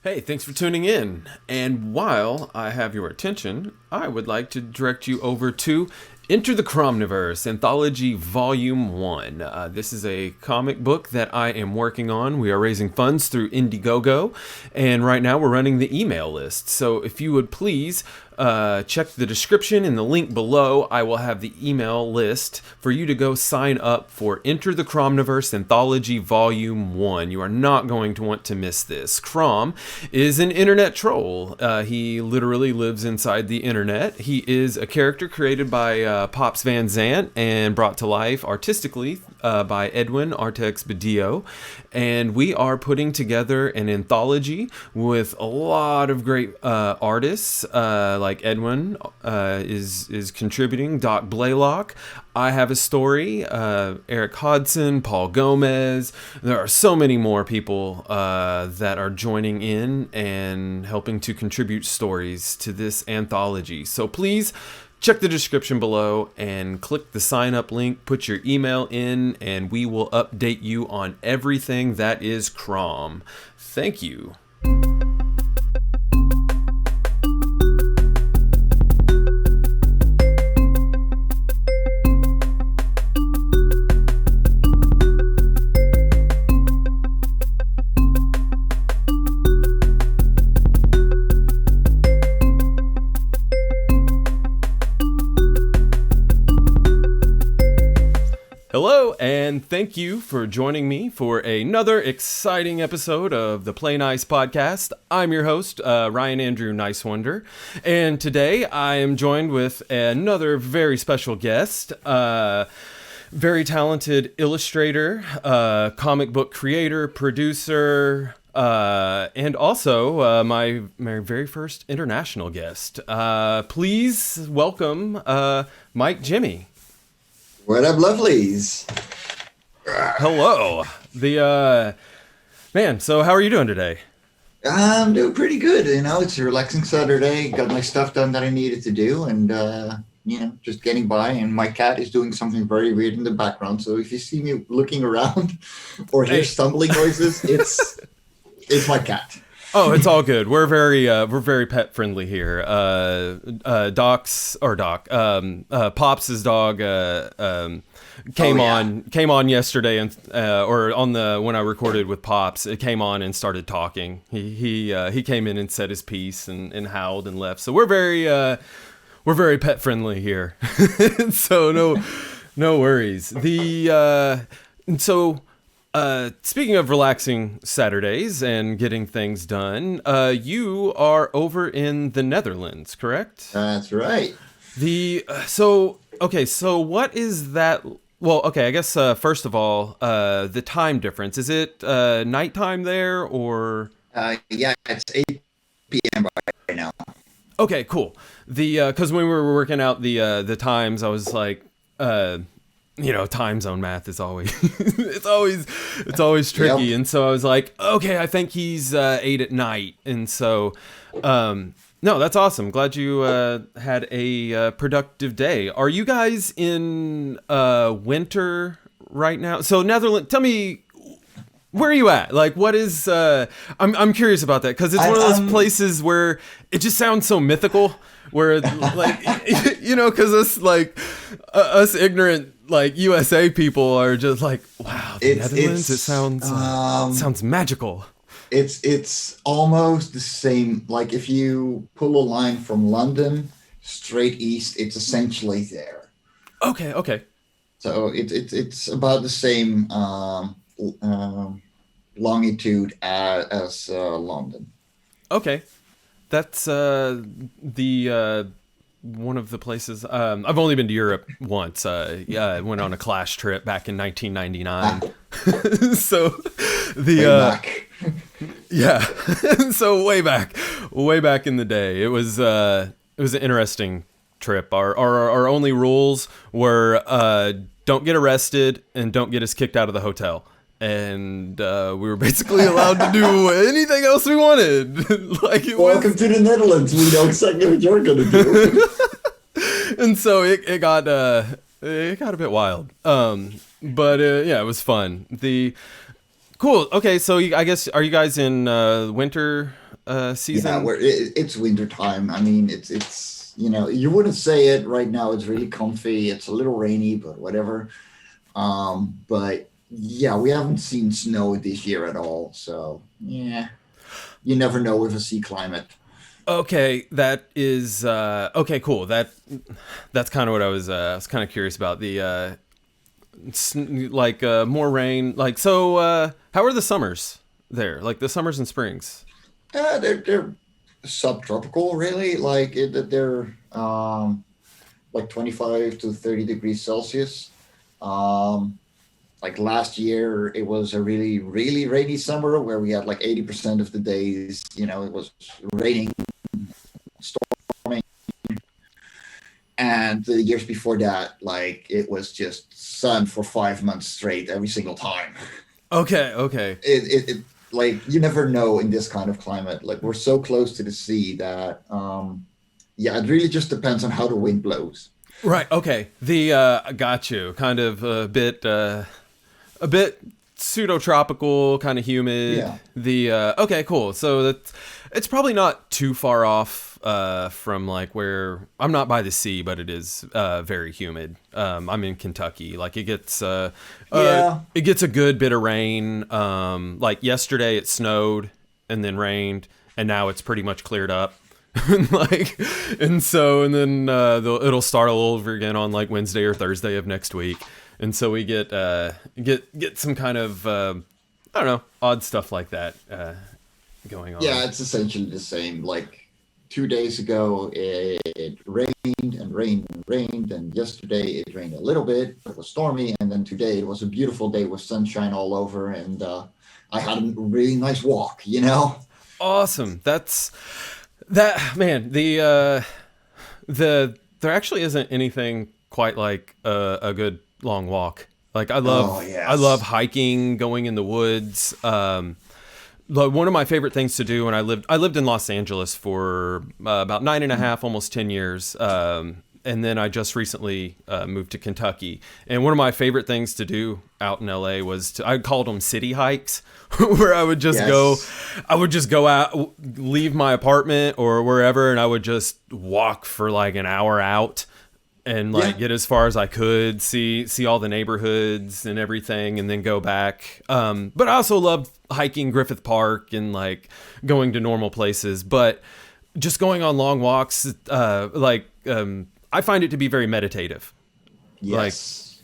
Hey, thanks for tuning in. And while I have your attention, I would like to direct you over to Enter the CRoMniVerse Anthology Volume 1. This is a comic book that I am working on. We are raising funds through Indiegogo, and right now we're running the email list. So if you would please check the description in the link below. I will have the email list for you to go sign up for Enter the CRoMniVerse Anthology Volume 1. You are not going to want to miss this. Crom is an internet troll. He literally lives inside the internet. He is a character created by Pops Van Zant and brought to life artistically by Edwin Artex Badillo. And we are putting together an anthology with a lot of great artists. Like Edwin is contributing, Doc Blaylock. I have a story, Eric Hodson, Paul Gomez. There are so many more people that are joining in and helping to contribute stories to this anthology. So please check the description below and click the sign up link, put your email in, and we will update you on everything that is Crom. Thank you. Hello, and thank you for joining me for another exciting episode of the Play Nice podcast. I'm your host, Ryan Andrew Nicewonder, and today I am joined with another very special guest, very talented illustrator, comic book creator, producer, and also my very first international guest. Please welcome Mike Jimmy. What up, lovelies? Hello. Man, so how are you doing today? I'm doing pretty good. It's a relaxing Saturday. Got my stuff done that I needed to do, and just getting by. And my cat is doing something very weird in the background. So if you see me looking around or hear stumbling noises, it's my cat. Oh, it's all good. We're very pet friendly here. Pops' dog came on yesterday and or on the when I recorded with Pops, it came on and started talking. He came in and said his piece and howled and left. So we're very pet friendly here. So no worries. Speaking of relaxing Saturdays and getting things done, you are over in the Netherlands, correct? That's right. So what is that? Well, okay, I guess first of all, the time difference. Is it nighttime there or? Yeah, it's 8 p.m. right now. Okay, cool. Because when we were working out the times, I was like, time zone math is always it's always tricky. Yep. And so I was like, okay, I think he's 8 at night. And so no, that's awesome. Glad you had a productive day. Are you guys in winter right now? So Netherlands, tell me, where are you at? Like, what is I'm curious about that, because it's one of those places where it just sounds so mythical, where like because us ignorant like USA people are just like, wow, the Netherlands, it sounds magical. It's almost the same. Like if you pull a line from London straight east, it's essentially there. Okay. So it's about the same longitude as London. Okay, that's one of the places. I've only been to Europe once. I went on a class trip back in 1999. So yeah. So way back in the day, it was an interesting trip. Our only rules were don't get arrested and don't get us kicked out of the hotel. And we were basically allowed to do anything else we wanted. Welcome to the Netherlands. We know exactly what you're gonna do. And so it got a bit wild. But it was fun. Cool. Okay, so I guess, are you guys in winter Yeah, season? it's winter time. I mean, it's you wouldn't say it right now. It's really comfy. It's a little rainy, but whatever. But yeah, we haven't seen snow this year at all. So yeah, you never know with a sea climate. Okay, that is okay. Cool. That's kind of what I was kind of curious about the like more rain. Like so, how are the summers there? Like the summers and springs? They're subtropical, really. They're like 25 to 30 degrees Celsius. Um, like last year, it was a really, really rainy summer where we had like 80% of the days, it was raining, storming. And the years before that, like it was just sun for 5 months straight every single time. Okay, okay. It like you never know in this kind of climate. Like we're so close to the sea that yeah, it really just depends on how the wind blows. Right. Okay. The got you. Kind of a bit pseudo tropical, kind of humid. Yeah. The okay, cool. So it's probably not too far off from like where I'm not by the sea, but it is very humid. I'm in Kentucky. Like Yeah. it gets a good bit of rain. Like yesterday it snowed and then rained, and now it's pretty much cleared up. Like, and then it'll start all over again on like Wednesday or Thursday of next week, and so we get some kind of I don't know, odd stuff like that going on. Yeah, it's essentially the same. Like 2 days ago, it rained and rained and rained, and yesterday it rained a little bit, but it was stormy, and then today it was a beautiful day with sunshine all over, and I had a really nice walk. Awesome. That's that man. There actually isn't anything quite like a good long walk. Like Oh, I love yes. hiking, going in the woods. Like one of my favorite things to do when I lived in Los Angeles for about nine and a half, almost 10 years. And then I just recently moved to Kentucky. And one of my favorite things to do out in LA was I called them city hikes, where Yes. I would just go out, leave my apartment or wherever, and I would just walk for like an hour out and like Yeah. get as far as I could, see all the neighborhoods and everything, and then go back. But I also love hiking Griffith Park and like going to normal places. But just going on long walks, I find it to be very meditative. Like Yes.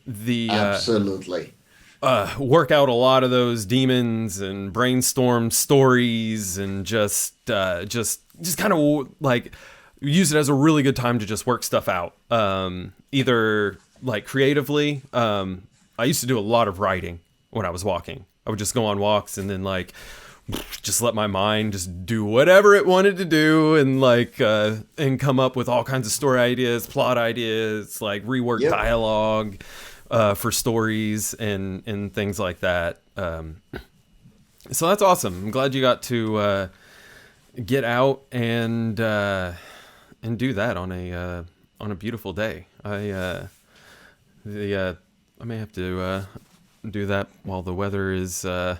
the Absolutely. work out a lot of those demons and brainstorm stories and just kind of like use it as a really good time to just work stuff out. Either like creatively. I used to do a lot of writing when I was walking. I would just go on walks and then like just let my mind just do whatever it wanted to do and like and come up with all kinds of story ideas, plot ideas, like rework Yep. dialogue for stories and things like that. So that's awesome. I'm glad you got to get out and do that on a beautiful day. I may have to do that while the weather is Go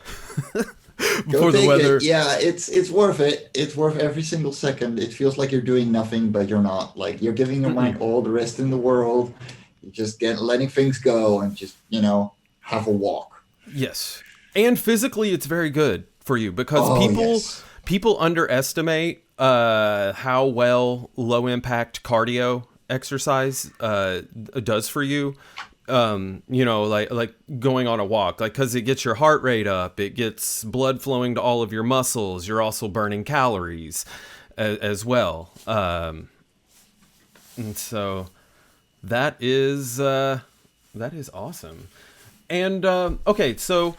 before the take weather. it. Yeah, it's worth it. It's worth every single second. It feels like you're doing nothing, but you're not. Like you're giving your mind Mm-mm. all the rest in the world. You just get letting things go and just, have a walk. Yes, and physically, it's very good for you because Oh yes. people underestimate how well low impact cardio exercise does for you. Like going on a walk, like because it gets your heart rate up, it gets blood flowing to all of your muscles. You're also burning calories as well, and so that is awesome. And okay, so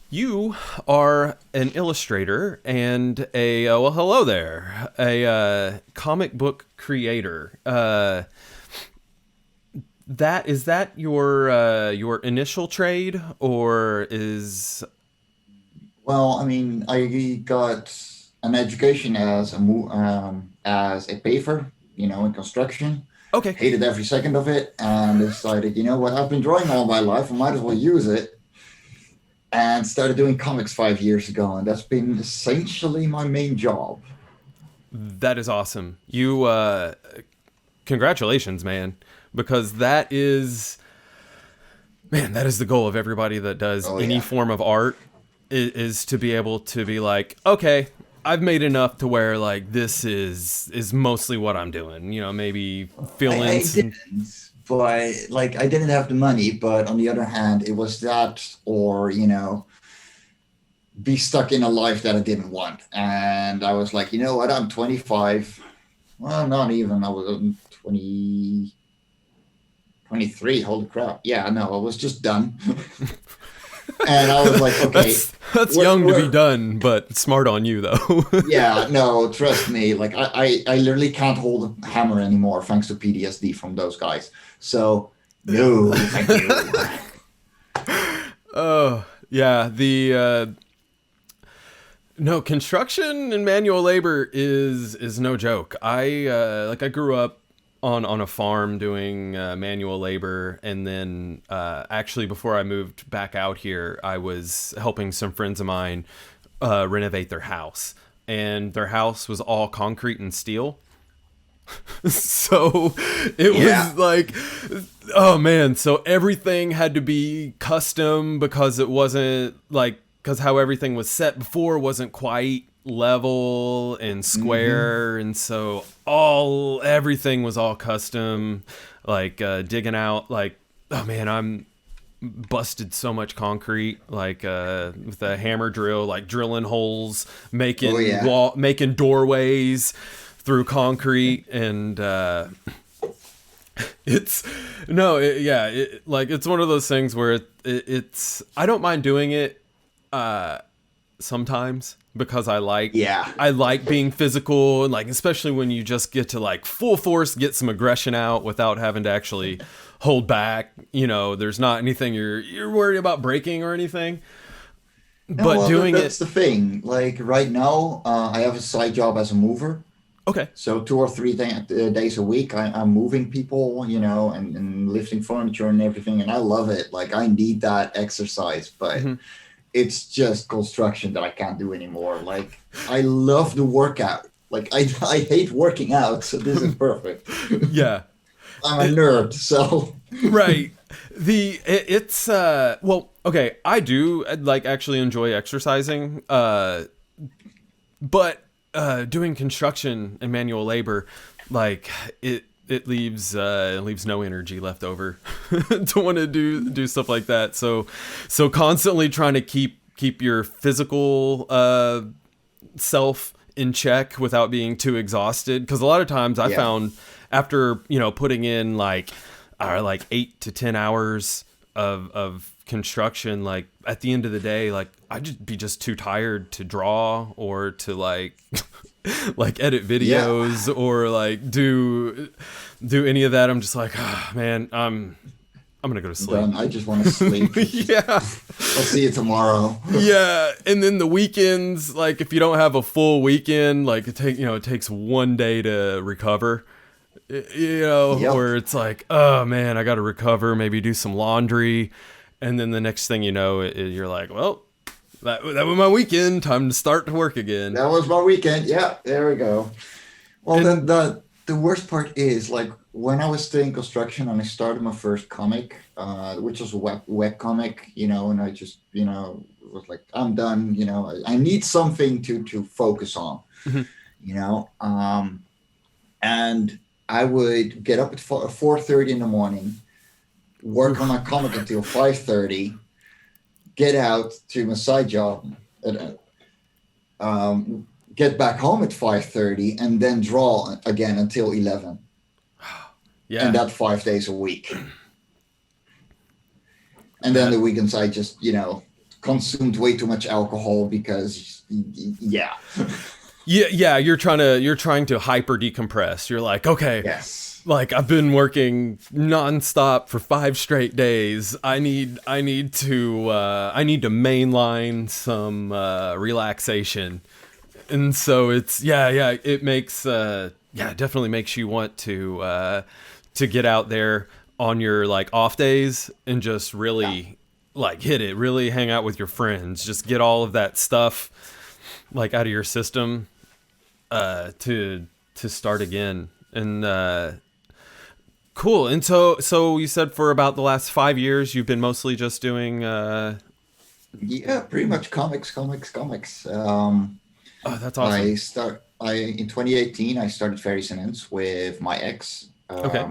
you are an illustrator and a well, hello there, a comic book creator. That your initial trade, or is Well, I mean, I got an education as a paver, in construction. okay? Hated every second of it, and decided, you know what? I've been drawing all my life. I might as well use it. and started doing comics 5 years ago, and that's been essentially my main job. That is awesome. You, congratulations, man, because that is the goal of everybody that does Oh any yeah. form of art is to be able to be like, okay, I've made enough to where like this is mostly what I'm doing. You know, maybe fill in I some. didn't, but like I didn't have the money. But on the other hand, it was that, or be stuck in a life that I didn't want. And I was like, you know what? I'm 25. Well, not even. I was 20, 23. Holy crap! Yeah, no, I was just done. And I was like, okay, That's we're, young to be we're done, but smart on you though. yeah, no, trust me. Like I literally can't hold a hammer anymore thanks to PTSD from those guys. So no, thank you. Oh yeah, the no, construction and manual labor is no joke. I grew up on a farm doing manual labor, and then actually before I moved back out here, I was helping some friends of mine renovate their house, and their house was all concrete and steel. So it Yeah. was like, oh man, so everything had to be custom because it wasn't like, because how everything was set before wasn't quite level and Mm-hmm. square, and so everything was all custom, like digging out, like, oh man, I'm busted so much concrete, like with a hammer drill, like drilling holes, Oh yeah. making doorways through concrete, and it's no, like it's one of those things where it's I don't mind doing it sometimes because Yeah. I like being physical, and like especially when you just get to like full force get some aggression out without having to actually hold back. You know, there's not anything you're worried about breaking or anything. No, But well, doing that's it, the thing. Like right now, I have a side job as a mover. okay, So 2 or 3 days a week, I'm moving people, and lifting furniture and everything, and I love it. Like I need that exercise, but hmm it's just construction that I can't do anymore. Like I love the workout. Like I hate working out, so this is perfect. yeah, I'm a it, nerd, so right. It's well, okay, I do like actually enjoy exercising, but doing construction and manual labor, like it leaves no energy left over to want to do stuff like that. So constantly trying to keep your physical self in check without being too exhausted, because a lot of times I yeah, found after putting in like 8 to 10 hours of construction, like at the end of the day, like I'd just be just too tired to draw or to like like edit yeah. videos or like do any of that. I'm just like, oh, man, I'm gonna go to sleep. Done. I just want to sleep. Yeah. I'll see you tomorrow. Yeah, and then the weekends, like if you don't have a full weekend, like it takes one day to recover. Yep. Or it's like, oh man, I got to recover, maybe do some laundry, and then the next thing you know, you're like, well, that was my weekend. Time to start to work again. That was my weekend. Yeah, there we go. Well, And the worst part is like when I was still in construction and I started my first comic, which was a web comic, and I just was like, I'm done. I need something to focus on. mhm. You know, and I would get up at 4:30 in the morning, work on my comic until 5:30, get out to my side job, and, get back home at 5:30, and then draw again until 11, and Yeah, that 5 days a week. And then that the weekends I just consumed way too much alcohol because yeah. yeah, you're trying to hyper decompress. You're like, okay, Yes. like I've been working nonstop for 5 straight days. I need to mainline some relaxation, and so it's it makes it definitely makes you want to get out there on your like off days and just Yeah. really like hit it, really hang out with your friends, just get all of that stuff like out of your system, to start again. And cool. And so you said for about the last 5 years you've been mostly just doing Yeah, pretty much comics. oh, that's awesome. I in 2018 I started Fairy Sentence with my ex. Okay.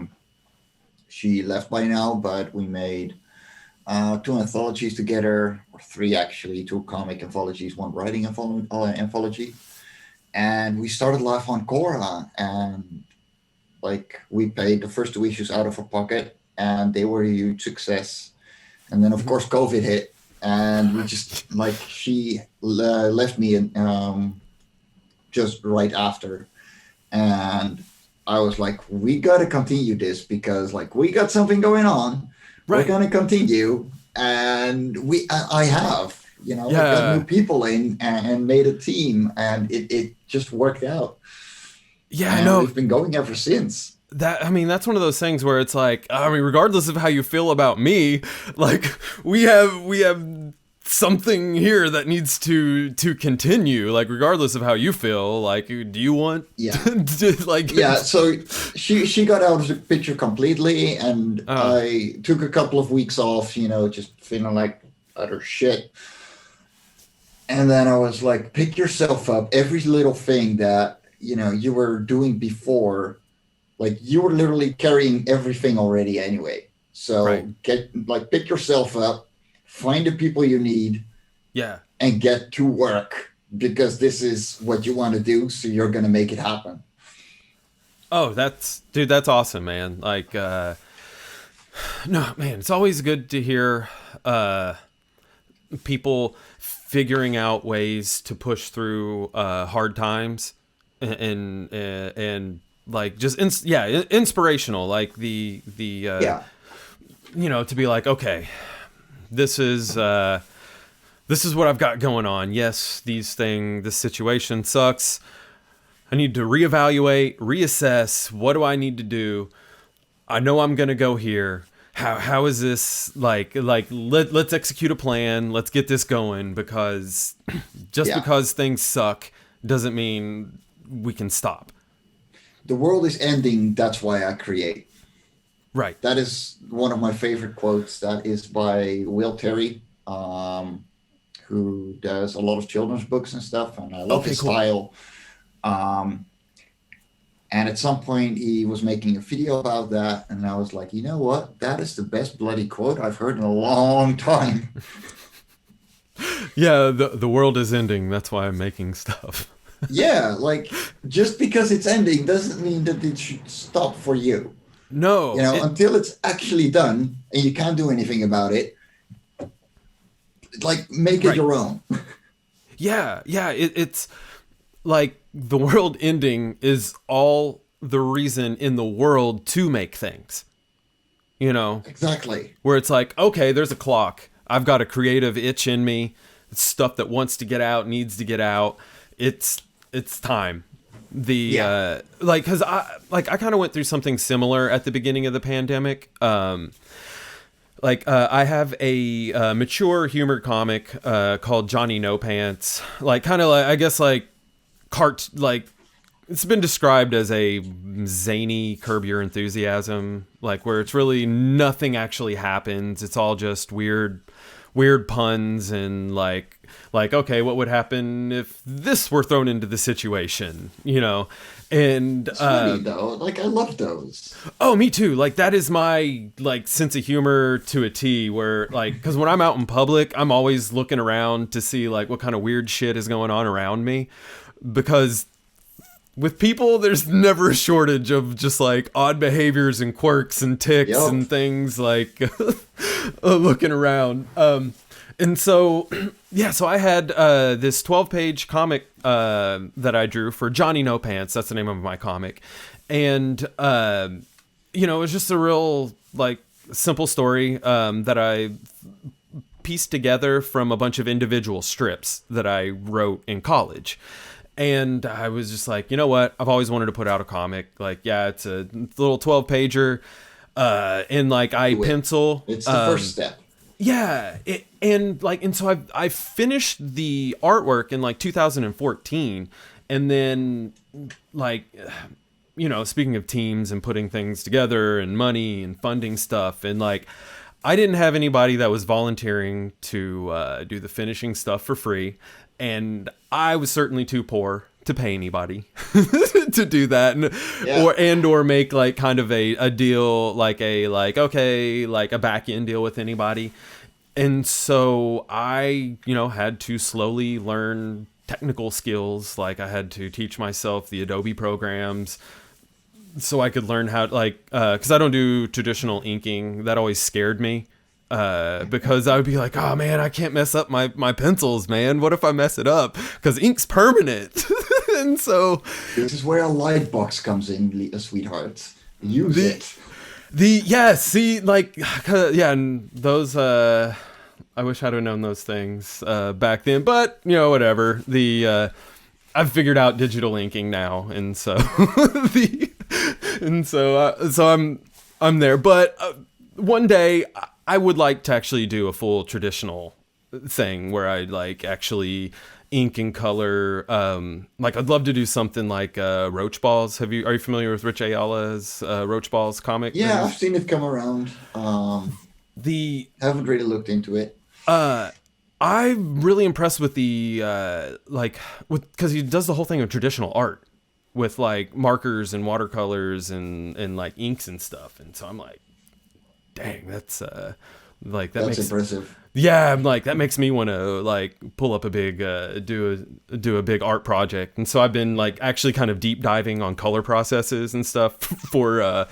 She left by now, but we made two anthologies together, or three actually, two comic anthologies, one writing anthology. And we started life on Cora, and like we paid the first two issues out of our pocket, and they were a huge success. And then of course COVID hit, and we just like she left me just right after, and I was like, we got to continue this because like we got something going on. We're Right. gonna continue, and I have, you know, I got new Yeah. people in and made a team, and it just worked out, Yeah, I and know. we've been going ever since. That, I mean, that's one of those things where it's like, I mean, regardless of how you feel about me, like we have something here that needs to continue. Like, regardless of how you feel, like, do you want Yeah. like, Yeah, so she got out of the picture completely, and uh, I took a couple of weeks off, you know, just feeling like utter shit. And then I was like, pick yourself up. Every little thing that, you know, you were doing before, like you were literally carrying everything already anyway. right? So pick yourself up, find the people you need, Yeah. and get to work because this is what you want to do. So you're going to make it happen. Oh, dude, that's awesome, man. Like, no, man, it's always good to hear people figuring out ways to push through hard times, and like just inspirational, like the Yeah. you know, to be like, okay, this is what I've got going on. Yes, this situation sucks. I need to reevaluate, reassess. What do I need to do? I know I'm gonna go here. How is this let's execute a plan. Let's get this going, because just Yeah. because things suck doesn't mean we can stop. The world is ending. That's why I create. Right. That is one of my favorite quotes. That is by Will Terry, who does a lot of children's books and stuff. And I love Okay, his cool. style. Um, and at some point, he was making a video about that. And I was like, you know what? That is the best bloody quote I've heard in a long time. Yeah, the world is ending. That's why I'm making stuff. Yeah, like just because it's ending doesn't mean that it should stop for you. You No, know, until it's actually done and you can't do anything about it, like make it right. your own. Yeah. It's like the world ending is all the reason in the world to make things. You know, Exactly. where it's like, okay, there's a clock. I've got a creative itch in me. It's stuff that wants to get out, needs to get out. It's time. The Yeah. because I kind of went through something similar at the beginning of the pandemic. I have a mature humor comic called Johnny No Pants. Like, kind of like, I guess, like it's been described as a zany Curb Your Enthusiasm, like where it's really nothing actually happens. It's all just weird puns, and like okay, what would happen if this were thrown into the situation, you know? And It's funny though. Like I love those. oh, me too. Like, that is my like sense of humor to a T, where like, because when I'm out in public, I'm always looking around to see like what kind of weird shit is going on around me, because with people, there's never a shortage of just like odd behaviors and quirks and ticks Yep. and things, like looking around. And so, yeah, so I had this 12-page comic that I drew for Johnny No Pants. That's the name of my comic. And, you know, it was just a real, like, simple story that I pieced together from a bunch of individual strips that I wrote in college. And I was just like, you know what? I've always wanted to put out a comic. Like, yeah, it's a little 12-pager. And, like, I Do it. pencil. It's the first step. Yeah, and so I finished the artwork in like 2014, and then like speaking of teams and putting things together and money and funding stuff, and like I didn't have anybody that was volunteering to do the finishing stuff for free, and I was certainly too poor to pay anybody to do that, or make like kind of a deal, like a back end deal with anybody. And so I had to slowly learn technical skills. Like I had to teach myself the Adobe programs so I could learn how, like, because I don't do traditional inking. That always scared me, because I would be like, oh man, I can't mess up my pencils, man. What if I mess it up? Because ink's permanent. And so this is where a light box comes in, sweetheart. Use it. And those, I wish I'd have known those things back then, but whatever. I've figured out digital inking now, and so so I'm there. But one day I would like to actually do a full traditional thing where I like actually ink and color. Like I'd love to do something like Roach Balls. Are you familiar with Rich Ayala's Roach Balls comic? Yeah, I've seen it come around. Haven't really looked into it. I'm really impressed with because he does the whole thing of traditional art with like markers and watercolors and like inks and stuff. And so I'm like, dang, that's impressive. Yeah, I'm like, that makes me want to like pull up a big do a big art project. And so I've been like actually kind of deep diving on color processes and stuff for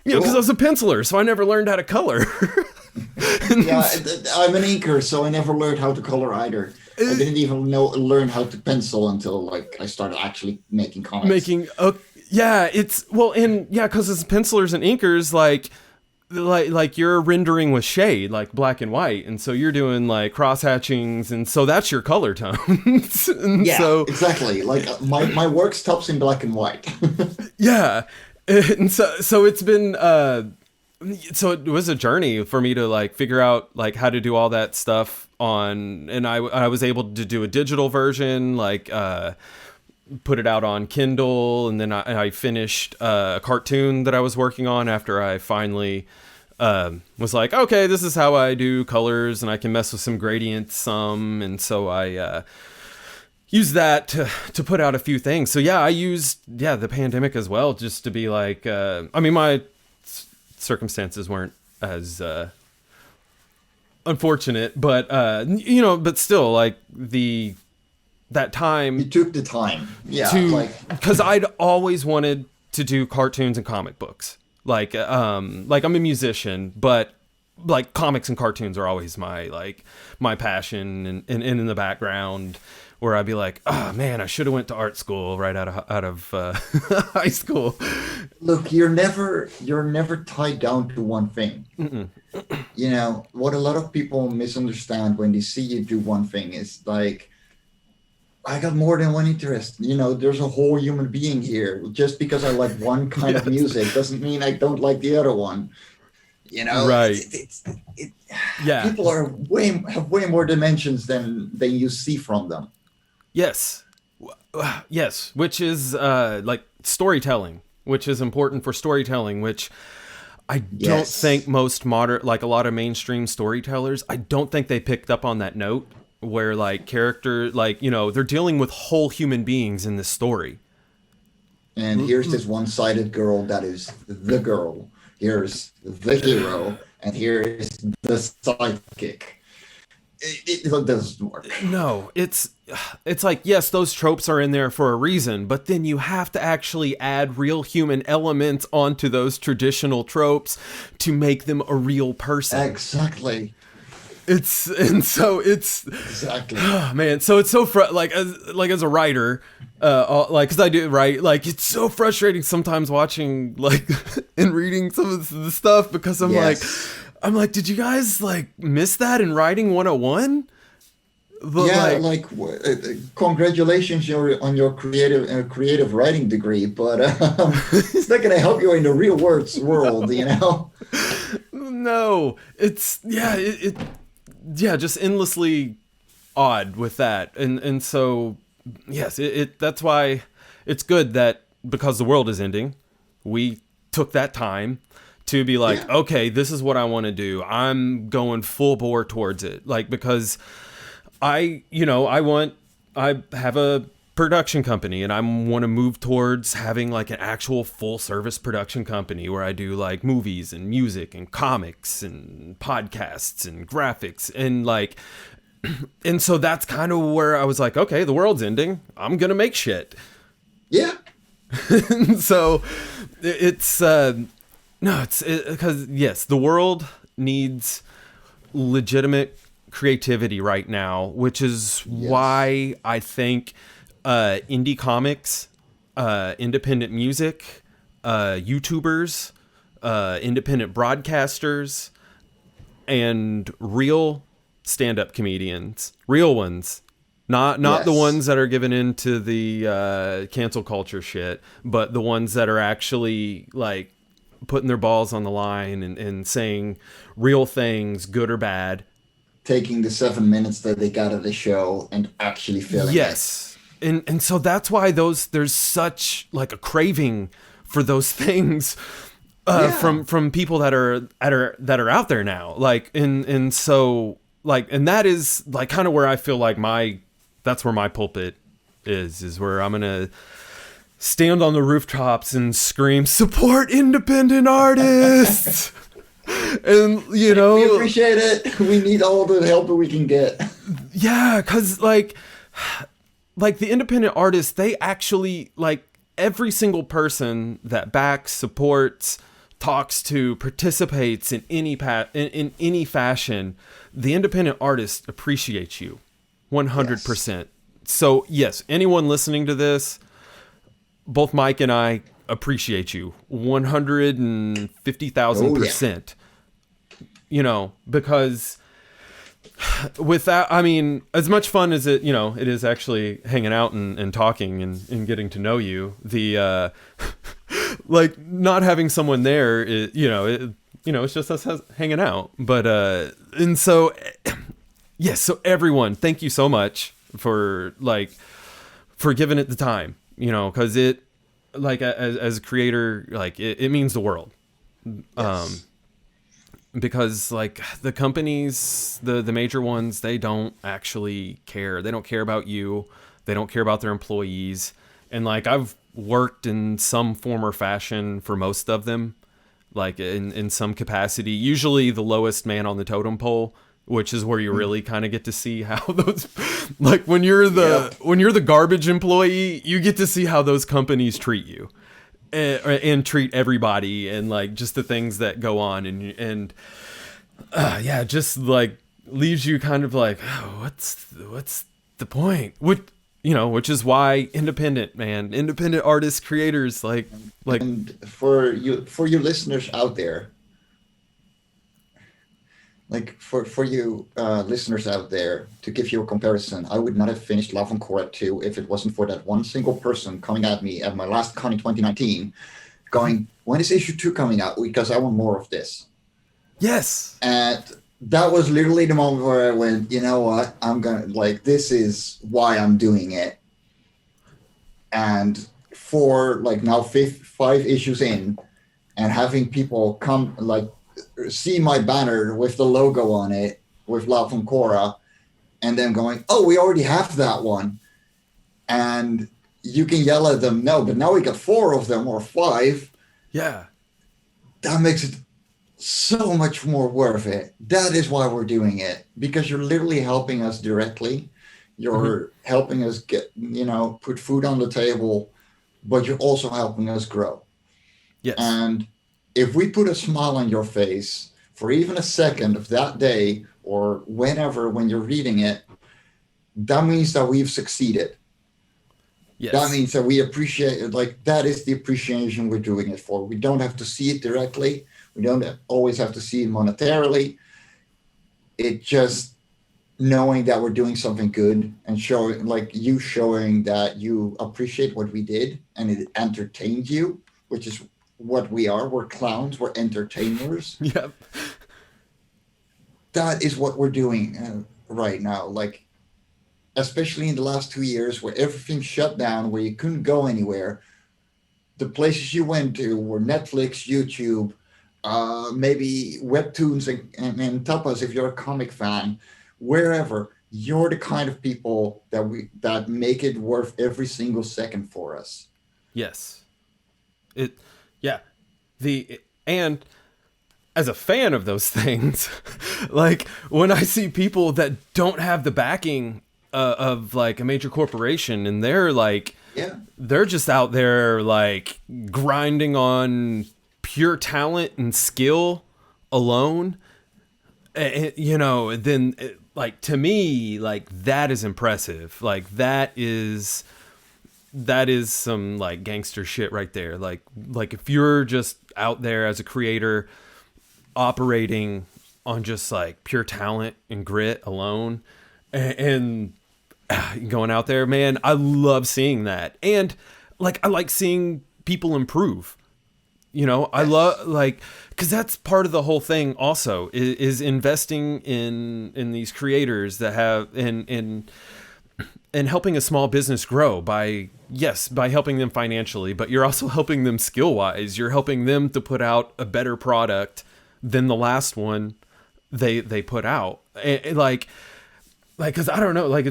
because I was a penciler, so I never learned how to color. Yeah, I'm an inker, so I never learned how to color either. I didn't even learn how to pencil until like I started actually making comics. Because as pencilers and inkers, like you're rendering with shade, like black and white, and so you're doing like cross hatchings, and so that's your color tones. Exactly. Like my work stops in black and white. Yeah, and so it's been. So it was a journey for me to like figure out like how to do all that stuff and I was able to do a digital version, like put it out on Kindle, and then I finished a cartoon that I was working on after I finally was like, okay, this is how I do colors, and I can mess with some gradients some, and so I used that to put out a few things. So yeah, I used the pandemic as well just to be like, my circumstances weren't as unfortunate, but but still, like that time you took the time, because I'd always wanted to do cartoons and comic books. Like I'm a musician, but like comics and cartoons are always my passion, and in the background, where I'd be like, oh man, I should have went to art school right out of high school. Look, you're never tied down to one thing. Mm-mm. What a lot of people misunderstand when they see you do one thing is like, I got more than one interest. There's a whole human being here. Just because I like one kind of music doesn't mean I don't like the other one. Right? People have way more dimensions than you see from them. Yes, which is like storytelling, which is important for storytelling, which I don't think most modern, like a lot of mainstream storytellers, I don't think they picked up on that note where like character, like, they're dealing with whole human beings in this story. And here's this one-sided girl that is the girl. Here's the hero, and here is the sidekick. It doesn't work. No, it's like, yes, those tropes are in there for a reason, but then you have to actually add real human elements onto those traditional tropes to make them a real person. Exactly. Exactly. Oh, man, so it's so as a writer, because I do write, like it's so frustrating sometimes watching like and reading some of the stuff, because I'm like, did you guys like miss that in writing 101? Congratulations on your creative writing degree, but it's not going to help you in the real world. No, it's yeah, just endlessly odd with that, and so yes, that's why it's good that because the world is ending, we took that time to be like, Yeah. okay, this is what I want to do. I'm going full bore towards it, like because I have a production company and I want to move towards having like an actual full service production company where I do like movies and music and comics and podcasts and graphics and like, and so that's kind of where I was like, okay, the world's ending. I'm going to make shit. Yeah. So it's, no, it's because yes, the world needs legitimate creativity right now, which is why I think indie comics, independent music, YouTubers, independent broadcasters, and real stand-up comedians, real ones, not the ones that are given into the cancel culture shit, but the ones that are actually like putting their balls on the line and saying real things, good or bad. Taking the 7 minutes that they got of the show and actually filling Yes. And so that's why there's such like a craving for those things from people that are out there now. Like and so like and that is like kind of where I feel like that's where my pulpit is where I'm gonna stand on the rooftops and scream, support independent artists. And you know, we appreciate it. We need all the help that we can get. Yeah, because like the independent artists, they actually like every single person that backs, supports, talks to, participates in in any fashion, the independent artist appreciates you 100%. Yes. So yes, anyone listening to this, both Mike and I appreciate you 150,000%. You know, because without, I mean, as much fun as it is actually hanging out and talking and getting to know you, the like not having someone there, it's just us hanging out. But and so yes, so everyone, thank you so much for giving it the time, because it, like as a creator, like it means the world. Yes. Because like the companies, the major ones, they don't actually care. They don't care about you. They don't care about their employees. And like I've worked in some form or fashion for most of them, like in some capacity, usually the lowest man on the totem pole, which is where you really kind of get to see how those, like when you're the garbage employee, you get to see how those companies treat you. And treat everybody, and like just the things that go on, and just like leaves you kind of like, oh, what's the point? Which is why independent artists, creators, like and for you listeners out there, like for you listeners out there, to give you a comparison, I would not have finished Love and Cora 2 if it wasn't for that one single person coming at me at my last con in 2019 going, when is issue 2 coming out? Because I want more of this. Yes. And that was literally the moment where I went, you know what, I'm gonna, like, this is why I'm doing it. And for like now 5 issues in, and having people come, like, see my banner with the logo on it with Love from Cora, and then going, oh, we already have that one, and you can yell at them, no, but now we got 4 of them or 5. Yeah, that makes it so much more worth it. That is why we're doing it, because you're literally helping us directly. You're helping us get, put food on the table, but you're also helping us grow. Yes. And if we put a smile on your face for even a second of that day or whenever when you're reading it, that means that we've succeeded. Yes. That means that we appreciate it. Like, that is the appreciation we're doing it for. We don't have to see it directly. We don't always have to see it monetarily. It just knowing that we're doing something good and showing that you appreciate what we did and it entertained you, which is what we are. We're clowns. We're entertainers. Yep. that is what we're doing right now. Like, especially in the last 2 years where everything shut down, where you couldn't go anywhere. The places you went to were Netflix, YouTube, maybe webtoons and tapas if you're a comic fan. Wherever, you're the kind of people that make it worth every single second for us. Yes. It yeah. The and as a fan of those things, like when I see people that don't have the backing of like a major corporation, and Yeah, they're just out there like grinding on pure talent and skill alone, then like to me, like that is impressive. Like that is some like gangster shit right there. Like if you're just out there as a creator operating on just like pure talent and grit alone, and going out there, man, I love seeing that. And like I like seeing people improve. I yes, love like because that's part of the whole thing. Also, is investing in these creators that have and helping a small business grow by helping them financially, but you're also helping them skill wise. You're helping them to put out a better product than the last one they put out. And like because I don't know, like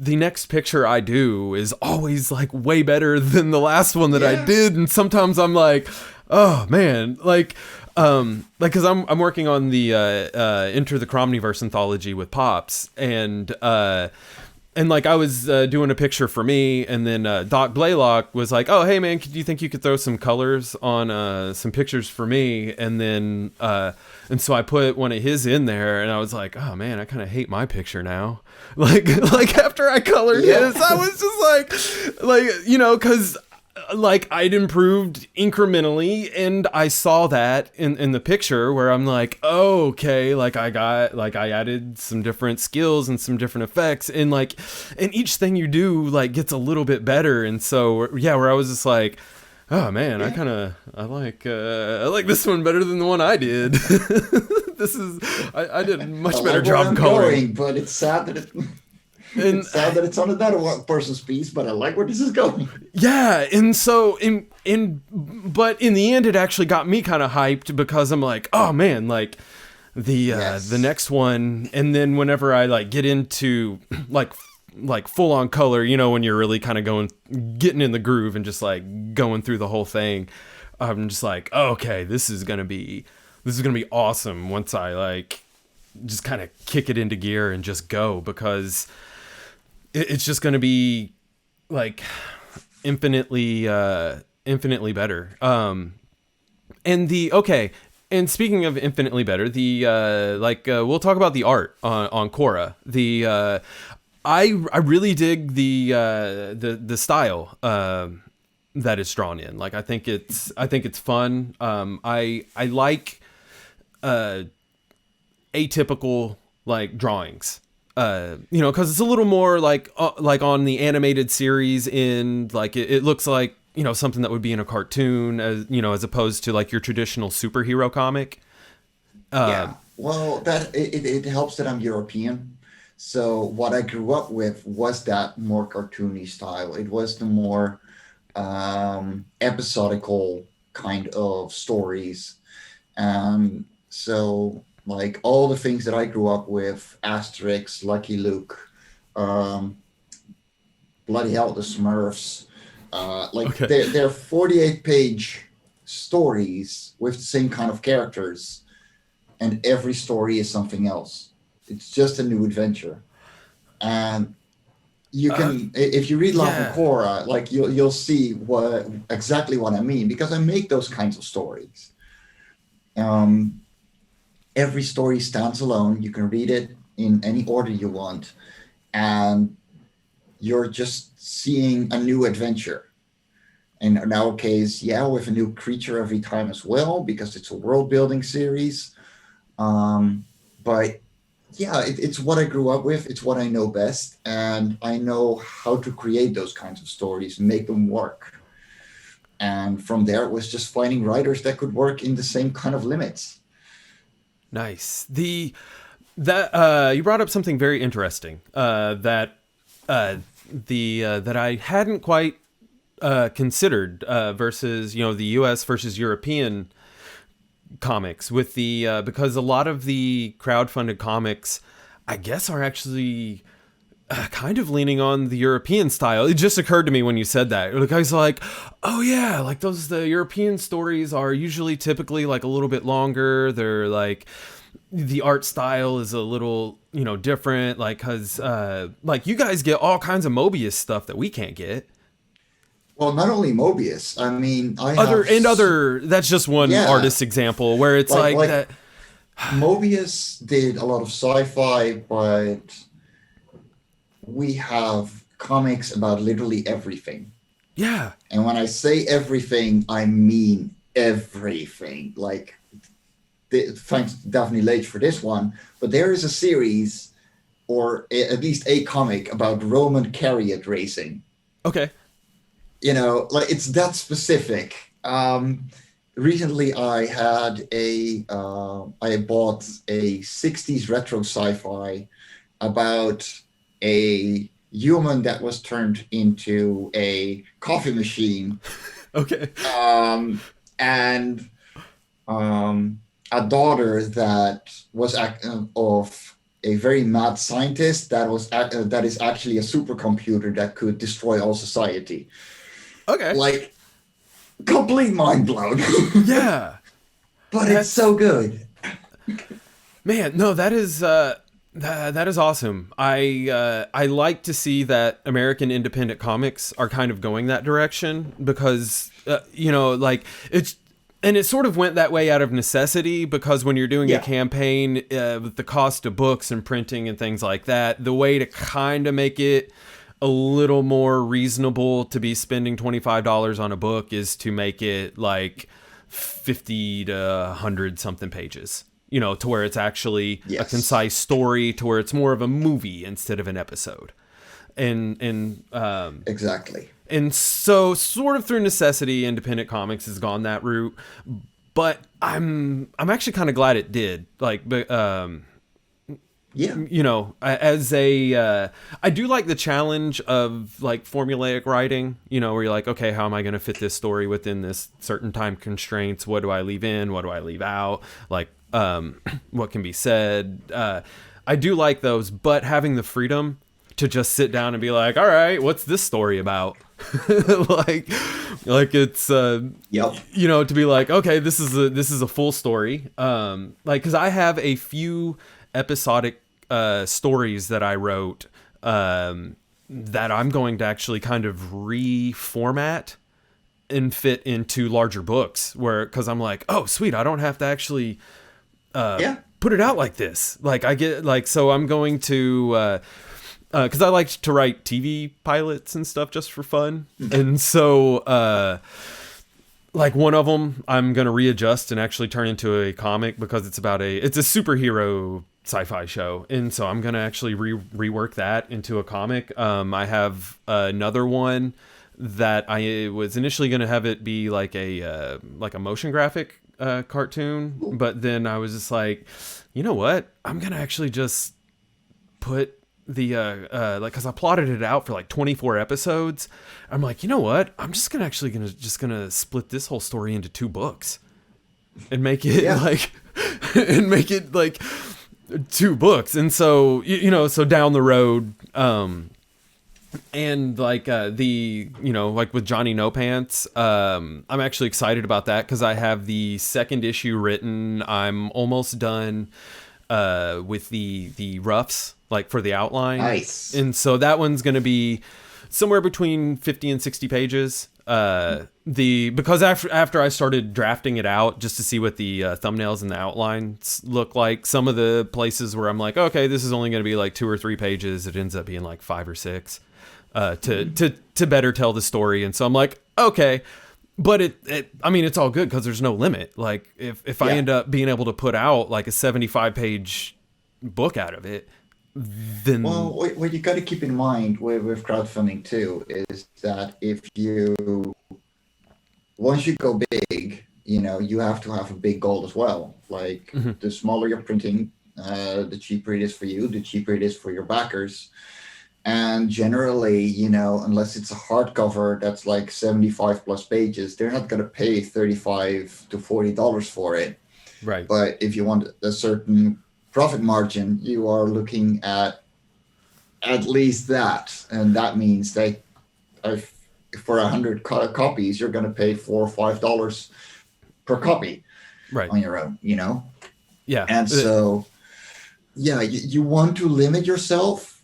the next picture I do is always like way better than the last one that I yeah, did, and sometimes I'm like, oh man, because I'm working on the Enter the CRoMniVerse Anthology with Pops, and like I was doing a picture for me, and then Doc Blaylock was like, "Oh, hey man, do you think you could throw some colors on some pictures for me?" And so I put one of his in there, and I was like, "Oh man, I kind of hate my picture now." Like after I colored yeah. his, I was just because like I'd improved incrementally, and I saw that in the picture where I'm like, oh, okay, like I added some different skills and some different effects, and each thing you do like gets a little bit better. And so yeah, where I was just like, oh man, Yeah. I like this one better than the one I did. I did a I much better like where job I'm coloring. going, but it's sad that And it's sad that it's on another one person's piece. But I like where this is going. yeah, and so but in the end it actually got me kind of hyped because I'm like, oh man, like the Yes. next one. And then whenever I like get into like full on color, when you're really kind of getting in the groove and just like going through the whole thing, I'm just like, oh, okay, this is gonna be awesome once I like just kind of kick it into gear and just go, because it's just gonna be like infinitely better. And the okay, and speaking of infinitely better, we'll talk about the art on Cora. I really dig the style that it's drawn in. Like I think it's fun. I like atypical like drawings, because it's a little more like on the animated series, in like it looks like something that would be in a cartoon, as opposed to like your traditional superhero comic. Yeah. Well, it helps that I'm European. So what I grew up with was that more cartoony style. It was the more episodical kind of stories. So like all the things that I grew up with, Asterix, Lucky Luke, um, bloody hell, the Smurfs, like Okay. they're 48-page stories with the same kind of characters, and every story is something else. It's just a new adventure. And you uh can, if you read Love and yeah. Cora, like you'll see what exactly what I mean, because I make those kinds of stories. Um, every story stands alone. You can read it in any order you want, and you're just seeing a new adventure. And in our case, yeah, with a new creature every time as well, because it's a world building series. Um, but yeah, it's what I grew up with. It's what I know best, and I know how to create those kinds of stories and make them work. And from there, it was just finding writers that could work in the same kind of limits. Nice. You brought up something very interesting. That I hadn't quite considered versus the U.S. versus European comics with the because a lot of the crowdfunded comics, I guess, are actually kind of leaning on the European style. It just occurred to me when you said that. Like, I was like, oh yeah, like the European stories are usually typically like a little bit longer. They're like, the art style is a little, different. Like, cause like you guys get all kinds of Mobius stuff that we can't get. Well, not only Mobius. I mean, That's just one yeah, artist example where it's like that. Mobius did a lot of sci-fi, but we have comics about literally everything. Yeah. And when I say everything, I mean everything. Like, thanks to Daphne Leitch for this one, but there is a series, or at least a comic, about Roman chariot racing. Okay. Like, it's that specific. Recently, I bought a 60s retro sci-fi about a human that was turned into a coffee machine. Okay. And a daughter that was of a very mad scientist that is actually a supercomputer that could destroy all society. Okay. Like, complete mind blown. Yeah. But it's so good. Man, no, that is awesome. I like to see that American independent comics are kind of going that direction because like it sort of went that way out of necessity, because when you're doing a campaign with the cost of books and printing and things like that, the way to kind of make it a little more reasonable to be spending $25 on a book is to make it like 50 to 100 something pages, to where it's actually a concise story, to where it's more of a movie instead of an episode. And exactly. And so, sort of through necessity, independent comics has gone that route. But I'm actually kind of glad it did. Like, I do like the challenge of like formulaic writing. Where you're like, okay, how am I going to fit this story within this certain time constraints? What do I leave in? What do I leave out? Like, what can be said? I do like those, but having the freedom to just sit down and be like, all right, what's this story about? like it's to be like, okay, this is a full story. Like, cause I have a few episodic stories that I wrote that I'm going to actually kind of reformat and fit into larger books, cause I'm like, oh sweet, I don't have to actually put it out like this. Like, I get like, so I'm going to because I like to write TV pilots and stuff just for fun. And so, like, one of them I'm going to readjust and actually turn into a comic, because it's a superhero sci-fi show. And so I'm going to actually rework that into a comic. I have another one that I was initially going to have it be like a motion graphic cartoon. But then I was just like, you know what? I'm going to actually just put the like, because I plotted it out for like 24 episodes. I'm like, you know what? I'm just gonna split this whole story into 2 books and make it like 2 books. And so so down the road, and like like with Johnny No Pants, I'm actually excited about that because I have the 2nd issue written. I'm almost done with the roughs, like for the outline. Nice. And so that one's going to be somewhere between 50 and 60 pages. Because after I started drafting it out just to see what the thumbnails and the outlines look like, some of the places where I'm like, okay, this is only going to be like 2 or 3 pages, it ends up being like 5 or 6 to better tell the story. And so I'm like, okay. But it's all good because there's no limit. Like, if I end up being able to put out like a 75-page book out of it, then... Well, what you got to keep in mind with crowdfunding too is that if you once you go big, you have to have a big goal as well. Like Hmm. the smaller you're printing, the cheaper it is for you, the cheaper it is for your backers. And generally, unless it's a hardcover that's like 75 plus pages, they're not going to pay 35 to $40 for it. Right. But if you want a certain profit margin, you are looking at least that. And that means that if, for 100 copies, you're going to pay $4 or $5 per copy Right. on your own. Yeah. And so, yeah, you want to limit yourself,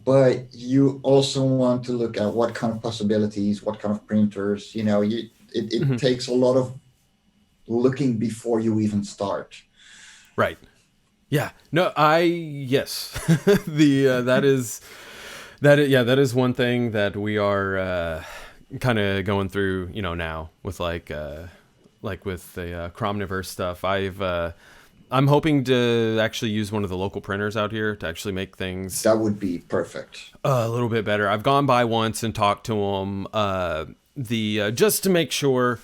but you also want to look at what kind of possibilities, what kind of printers, it Mhm. takes a lot of looking before you even start. Right. Yeah. No, yes. That is one thing that we are kind of going through, now with like with the CRoMniVerse stuff. I'm hoping to actually use one of the local printers out here to actually make things That would be perfect. a little bit better. I've gone by once and talked to them, just to make sure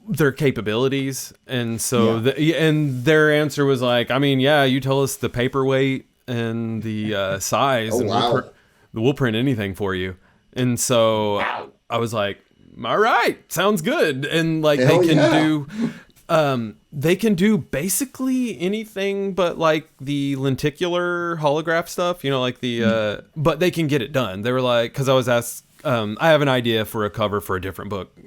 their capabilities, and so and their answer was like, I mean, yeah, you tell us the paperweight and the size, Oh, and wow. we'll print anything for you. And so Wow. I was like, all right, sounds good. And like Hell yeah. they can do basically anything but like the lenticular holograph stuff, like but they can get it done. They were like, because I was asked, I have an idea for a cover for a different book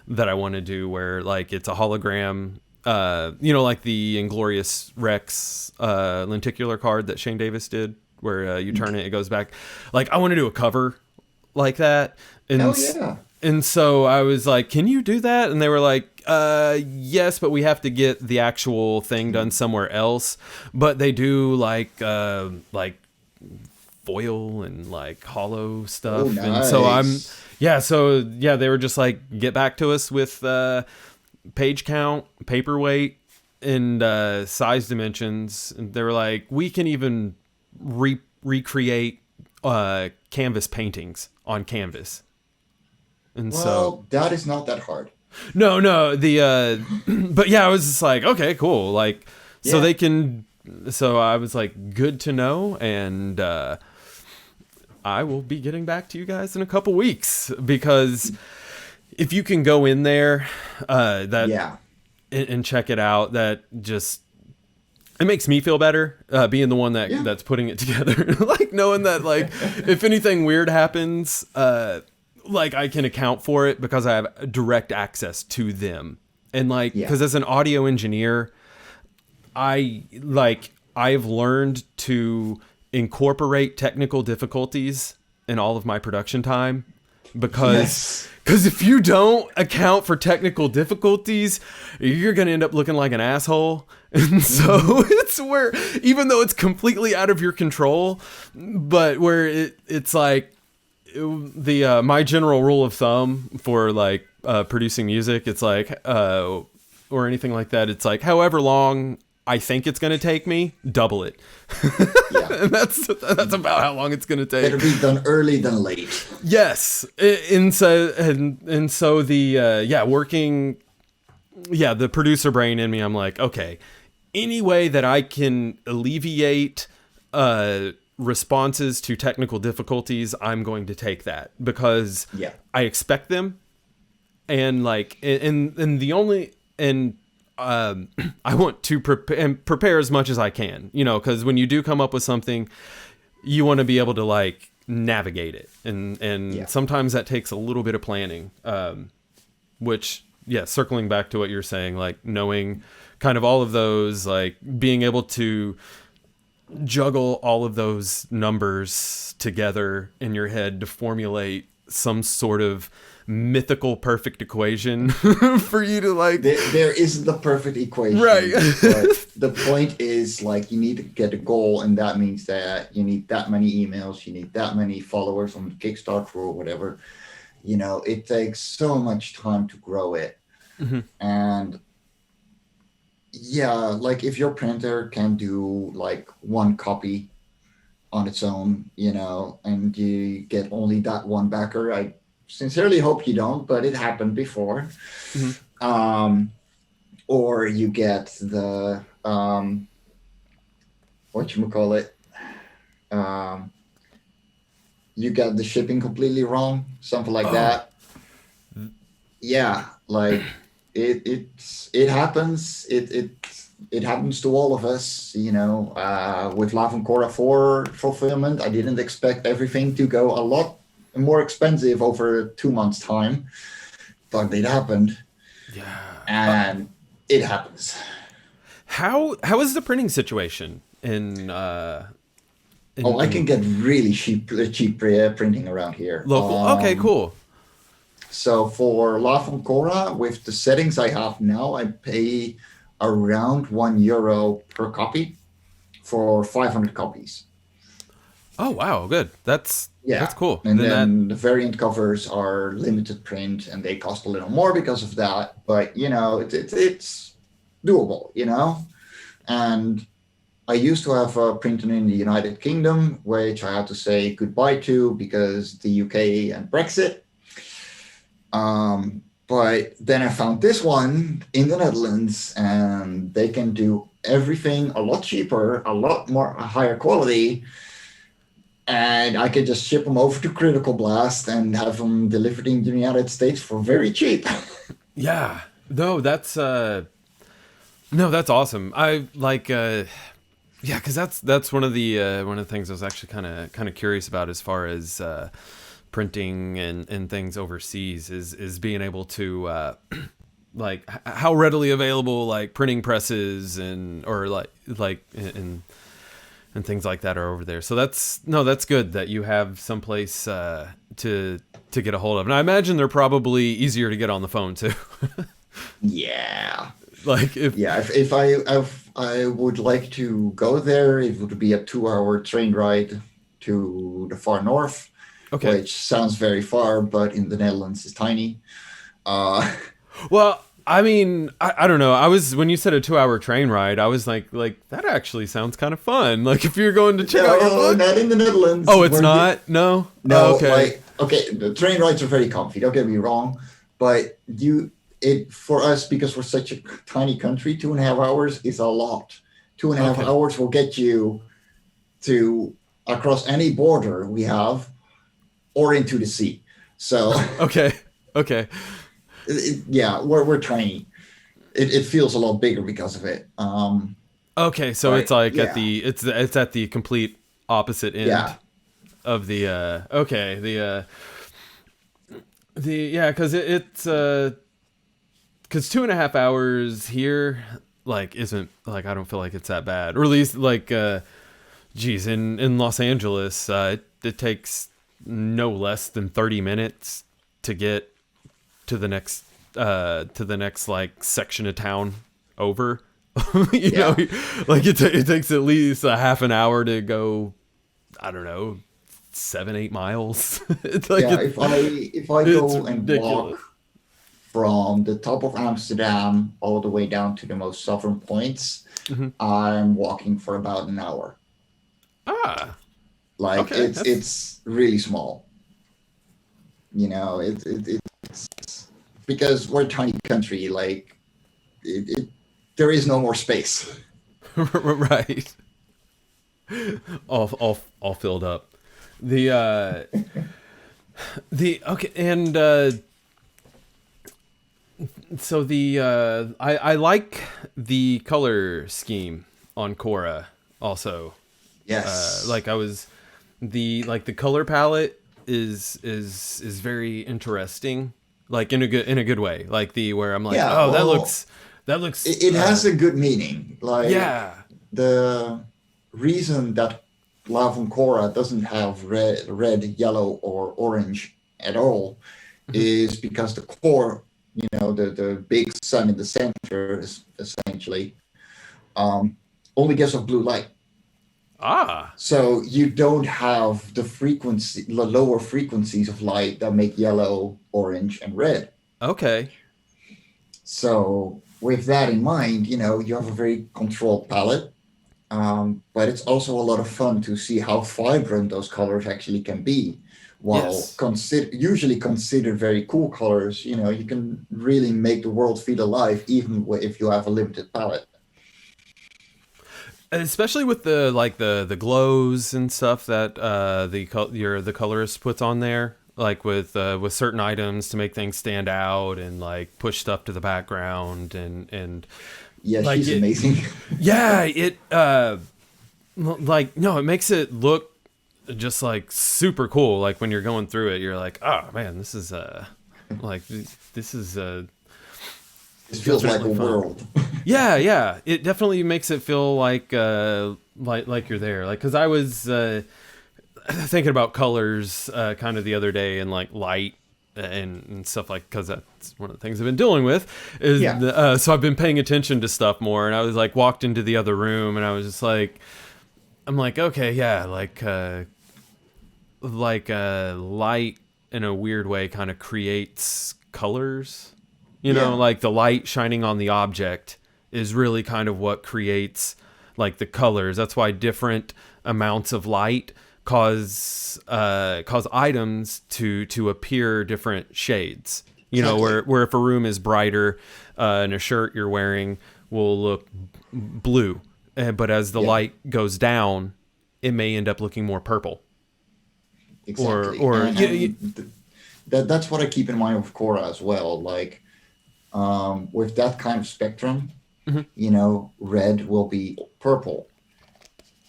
that I want to do where like it's a hologram, like the Inglorious Rex lenticular card that Shane Davis did, where you turn it, it goes back. Like I want to do a cover like that, Hell and yeah. and so I was like, "Can you do that?" And they were like, yes, but we have to get the actual thing done somewhere else. But they do like foil and like hollow Oh, stuff." And nice. so they were just like, "Get back to us with page count, paperweight, and size dimensions." And they were like, "We can even recreate canvas paintings on canvas." And so Well, that is not that hard. no, but yeah, I was just like, okay, cool. Like, so Yeah. they can, so I was like, good to know. And, I will be getting back to you guys in a couple weeks, because if you can go in there, that, Yeah. and check it out, that just, it makes me feel better, being the one Yeah. that's putting it together. Like knowing that, like, if anything weird happens, like I can account for it because I have direct access to them. And like, Yeah. because as an audio engineer, I've learned to incorporate technical difficulties in all of my production time, because Yes. if you don't account for technical difficulties, you're going to end up looking like an asshole. And so it's where, even though it's completely out of your control, but where it's like, my general rule of thumb for like producing music, it's like or anything like that, it's like however long I think it's going to take me, double it. Yeah. And that's about how long it's going to take. Better be done early than late. Yes. And so the working, the producer brain in me, I'm like, okay, any way that I can alleviate responses to technical difficulties, I'm going to take that, because Yeah. I expect them. And like, and the only, and I want to prepare as much as I can, because when you do come up with something, you want to be able to like navigate it, and Yeah. sometimes that takes a little bit of planning, which, circling back to what you're saying, like knowing kind of all of those, like being able to juggle all of those numbers together in your head to formulate some sort of mythical perfect equation for you to like. There isn't the perfect equation. Right. But the point is, like, you need to get a goal, and that means that you need that many emails, you need that many followers on Kickstarter or whatever. It takes so much time to grow it. Mm-hmm. And yeah, like if your printer can do like one copy on its own, and you get only that one backer, I sincerely hope you don't, but it happened before. Hmm. Um, or you get the what you call it. Um, you get the shipping completely wrong, something like Oh, that. Yeah, like it happens. It happens to all of us. With Love and Cora 4 fulfillment, I didn't expect everything to go a lot more expensive over 2 months' time, but it happened, yeah. and it happens. How is the printing situation Oh, I can in get really cheap printing around here. local? Okay, cool. So for La Cora, with the settings I have now, I pay around €1 per copy for 500 copies. Oh wow, good. That's Yeah. cool. And Then that then the variant covers are limited print and they cost a little more because of that. But, it's doable. And I used to have a printer in the United Kingdom, which I had to say goodbye to because the UK and Brexit. But then I found this one in the Netherlands, and they can do everything a lot cheaper, a lot more a higher quality, and I could just ship them over to Critical Blast and have them delivered in the United States for very cheap. yeah. No, that's awesome. I like yeah, cuz that's one of the things I was actually kind of curious about as far as printing and things overseas is being able to like how readily available like printing presses and or like and things like that are over there. So that's good that you have someplace to get a hold of. And I imagine they're probably easier to get on the phone too. Yeah. Like if Yeah, if I would like to go there, it would be a 2-hour train ride to the far north, okay. which sounds very far, but in the Netherlands is tiny. Uh, Well, I mean, I don't know. I was when you said a 2 hour train ride, I was like that actually sounds kind of fun. Like if you're going to check out your no, book. not in the Netherlands. Oh, it's not. No. Oh, No, okay. like okay, the train rides are very comfy. Don't get me wrong, but it for us because we're such a tiny country, 2.5 hours is a lot. Two and a half Okay. hours will get you to across any border we have or into the sea. So Okay. Okay. yeah, we're tiny. It feels a lot bigger because of it. Okay. So it's But like at yeah, it's at the complete opposite end yeah, of the okay the yeah because it's because 2.5 hours here like isn't like I don't feel like it's that bad or at least like geez in Los Angeles it takes no less than 30 minutes to get to the next like section of town over. You know, yeah, like it takes at least a half an hour to go. I don't know, 7 8 miles. It's like yeah. If I it's go and ridiculous. walk from the top of Amsterdam all the way down to the most southern points, Hmm. I'm walking for about an hour. Ah, Like okay, that's it's really small. It's because we're a tiny country. Like there is no more space. right. All filled up. The okay and so I like the color scheme on Cora also. Yes. Like I was the color palette is very interesting. Like in a good way. Like the where I'm like, Yeah. oh Well, that looks it has a good meaning. Like yeah. the reason that Lava Cora doesn't have red, yellow, or orange at all Mhm. is because the core, the big sun in the center, is essentially only gives off blue light. Ah, So you don't have the lower frequencies of light that make yellow, orange, and red. okay. So with that in mind, you have a very controlled palette. But it's also a lot of fun to see how vibrant those colors actually can be while Yes. usually considered very cool colors, you can really make the world feel alive, even if you have a limited palette. Especially with the glows and stuff that the colorist puts on there, like with certain items to make things stand out and like push stuff to the background and Yeah, like she's it. amazing. Yeah, like no, it makes it look just like super cool. Like when you're going through it, you're like, oh man, this is like this is It feels like a definitely fun. world. Yeah, yeah, it definitely makes it feel like you're there. Like because I was thinking about colors kind of the other day and like light and stuff, like because that's one of the things I've been dealing with is Yeah, so I've been paying attention to stuff more, and I was like walked into the other room and I was just like, I'm like, okay, yeah, like light in a weird way kind of creates colors, yeah, like the light shining on the object is really kind of what creates like the colors. That's why different amounts of light cause items to appear different shades. exactly. Where if a room is brighter, and a shirt you're wearing will look blue, but as the Yeah, light goes down, it may end up looking more purple. exactly. Or That's what I keep in mind with Cora as well. Like, with that kind of spectrum, Mhm. red will be purple,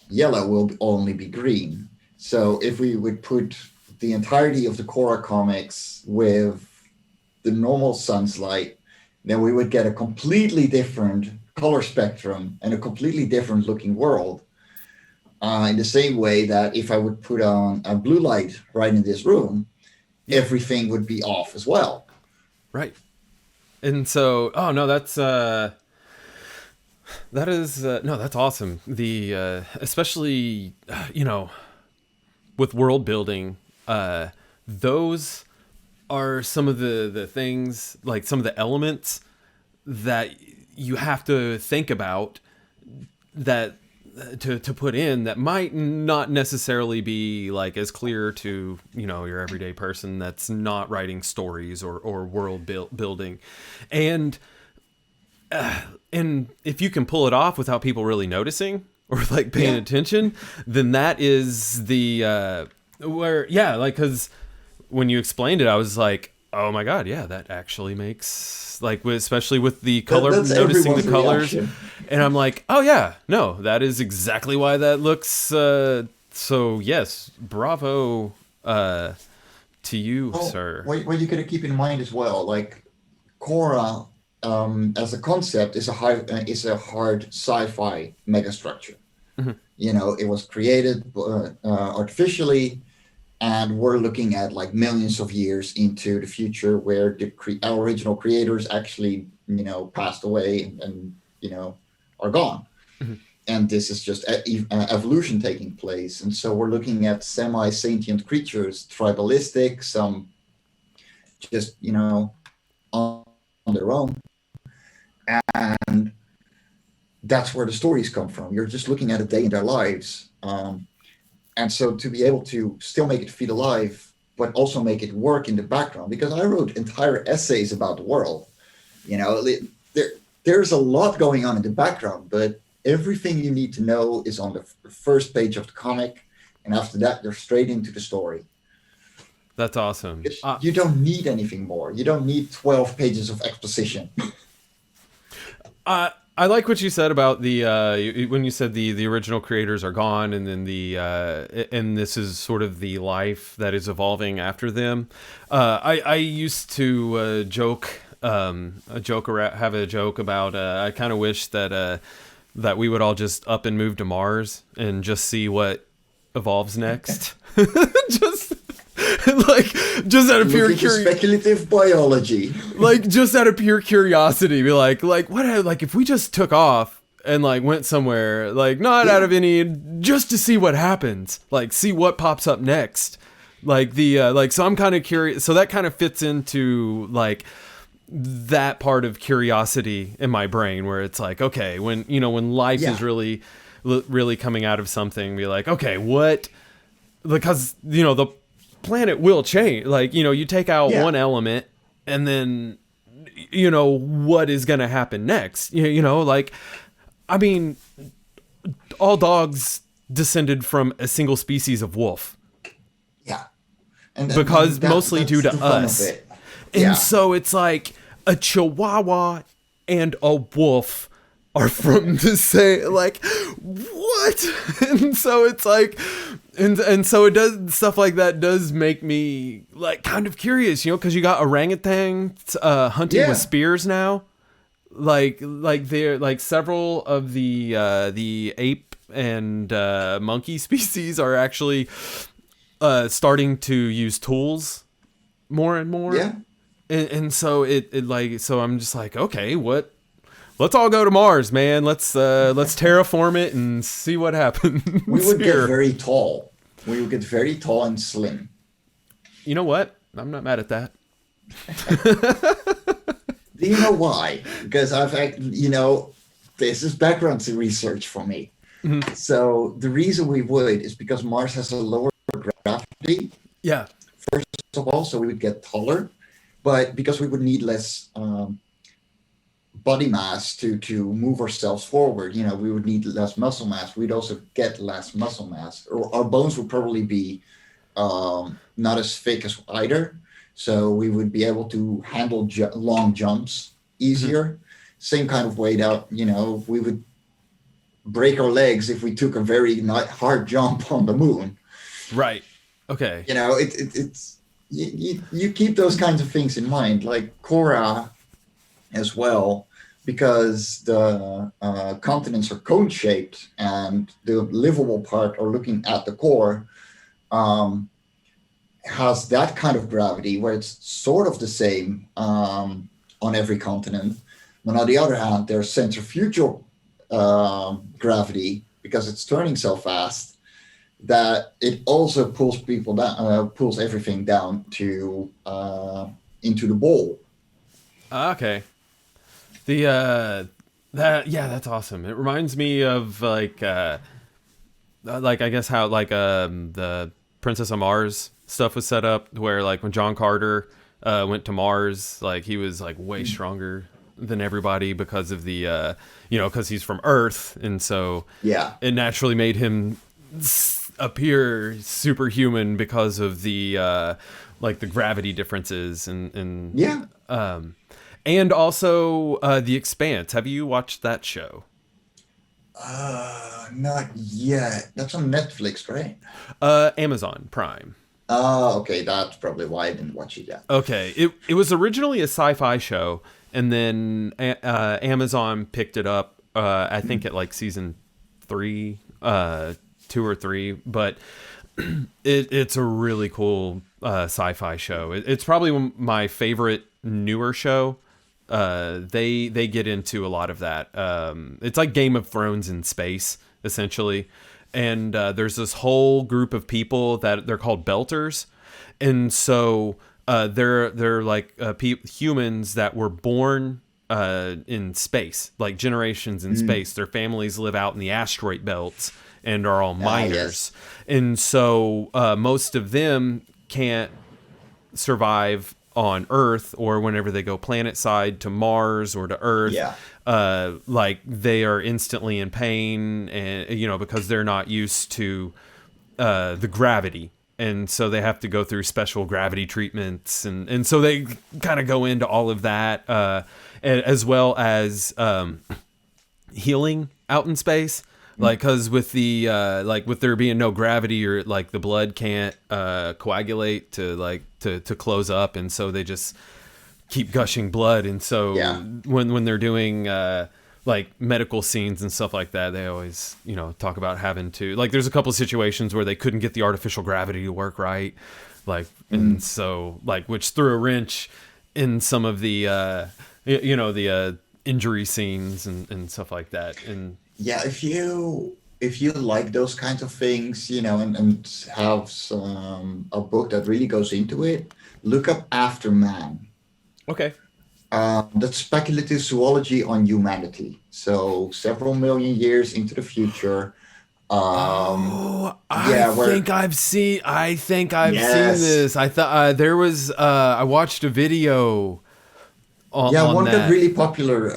yellow will only be green. So if we would put the entirety of the Cora comics with the normal sun's light, then we would get a completely different color spectrum and a completely different looking world. In the same way that if I would put on a blue light right in this room, Yeah, everything would be off as well. right. And so, oh no, that is no, that's awesome. The especially with world building, those are some of the things, like some of the elements that you have to think about that to put in that might not necessarily be like as clear to your everyday person that's not writing stories or world building. and and if you can pull it off without people really noticing or like paying Yeah. attention, then that is the where, yeah, like because when you explained it I was like, oh my god, yeah, that actually makes like especially with the color, That's noticing the everyone's colors. reaction. And I'm like, oh yeah, no, that is exactly why that looks so yes, bravo to you, Oh, sir. what you gotta keep in mind as well, like Cora, as a concept, is a hard sci-fi megastructure. Mhm. It was created artificially, and we're looking at like millions of years into the future where our original creators actually passed away and are gone, Mhm. and this is just evolution taking place. And so we're looking at semi-sentient creatures, tribalistic, some just on their own, and that's where the stories come from. You're just looking at a day in their lives. And so to be able to still make it feel alive, but also make it work in the background, because I wrote entire essays about the world. There, there's a lot going on in the background, but everything you need to know is on the first page of the comic. And after that, you're straight into the story. That's awesome. You don't need anything more. You don't need 12 pages of exposition. I like what you said about the when you said the original creators are gone, and then and this is sort of the life that is evolving after them. I used to have a joke about I kind of wish that we would all just up and move to Mars and just see what evolves next. just like just out of Look pure into curiosity. speculative biology. Like just out of pure curiosity, be like what, like if we just took off and like went somewhere, like not out Yeah. of any, just to see what happens, like see what pops up next, like so I'm kind of curious, so that kind of fits into like that part of curiosity in my brain where it's like, okay, when life Yeah. is really coming out of something, be like, okay, what, because the planet will change. Like, you take out Yeah. one element, and then, what is going to happen next? Like, I mean, all dogs descended from a single species of wolf, Yeah. And because mostly due that's the to fun of us. it. And Yeah. so it's like a chihuahua and a wolf are from the same, like, what? And so it's like, and so it does, stuff like that does make me like kind of curious, because you got orangutans hunting with Yeah. spears now. Like they're like several of the ape and monkey species are actually starting to use tools more and more. Yeah. And so so I'm just like, okay, let's all go to Mars, man. Let's terraform it and see what happens. We would get here. very tall. We would get very tall and slim. You know what? I'm not mad at that. Do you know why? Because this is background to research for me. Mm-hmm. So the reason we would is because Mars has a lower gravity, Yeah. first of all, so we would get taller. But because we would need less body mass to move ourselves forward, we would need less muscle mass. We'd also get less muscle mass. Or our bones would probably be not as thick as either. So we would be able to handle long jumps easier. Mm-hmm. Same kind of way that, we would break our legs if we took a very hard jump on the moon. Right. Okay. It's you keep those kinds of things in mind, like Cora as well, because the continents are cone-shaped and the livable part, or looking at the core, has that kind of gravity where it's sort of the same on every continent. But on the other hand, there's centrifugal gravity, because it's turning so fast that it also pulls people down, pulls everything down to into the bowl. Okay. That's awesome. It reminds me of like I guess how the Princess of Mars stuff was set up, where like when John Carter went to Mars, like he was like way stronger than everybody because of the because he's from Earth, and so Yeah. it naturally made him appear superhuman because of the like the gravity differences and Yeah. and also The Expanse. Have you watched that show? Not yet. That's on Netflix, right? Amazon Prime. Oh, okay. That's probably why I didn't watch it yet. Okay, it was originally a sci-fi show, and then Amazon picked it up. I think at like season 3, 2 or 3, but it's a really cool sci-fi show. It's probably my favorite newer show. They get into a lot of that. It's like Game of Thrones in space, essentially. And there's this whole group of people that they're called Belters, and so they're like humans that were born in space, like generations in space. Their families live out in the asteroid belts and are all miners, yes. and so most of them can't survive on Earth, or whenever they go planet side to Mars or to Earth. Yeah. Like they are instantly in pain, and because they're not used to the gravity, and so they have to go through special gravity treatments, and so they kind of go into all of that, as well as healing out in space. Like, because with the with there being no gravity, or like the blood can't coagulate to close up, and so they just keep gushing blood. And so when they're doing like medical scenes and stuff like that, they always talk about having to, like, there's a couple of situations where they couldn't get the artificial gravity to work right, like, and so like, which threw a wrench in some of the the injury scenes and stuff like that. And Yeah, if you like those kinds of things, and have a book that really goes into it, look up After Man. okay. That's speculative zoology on humanity. So several million years into the future, Oh, Yeah, where I think I've seen yes, this. I thought there was I watched a video yeah, on one got that. really popular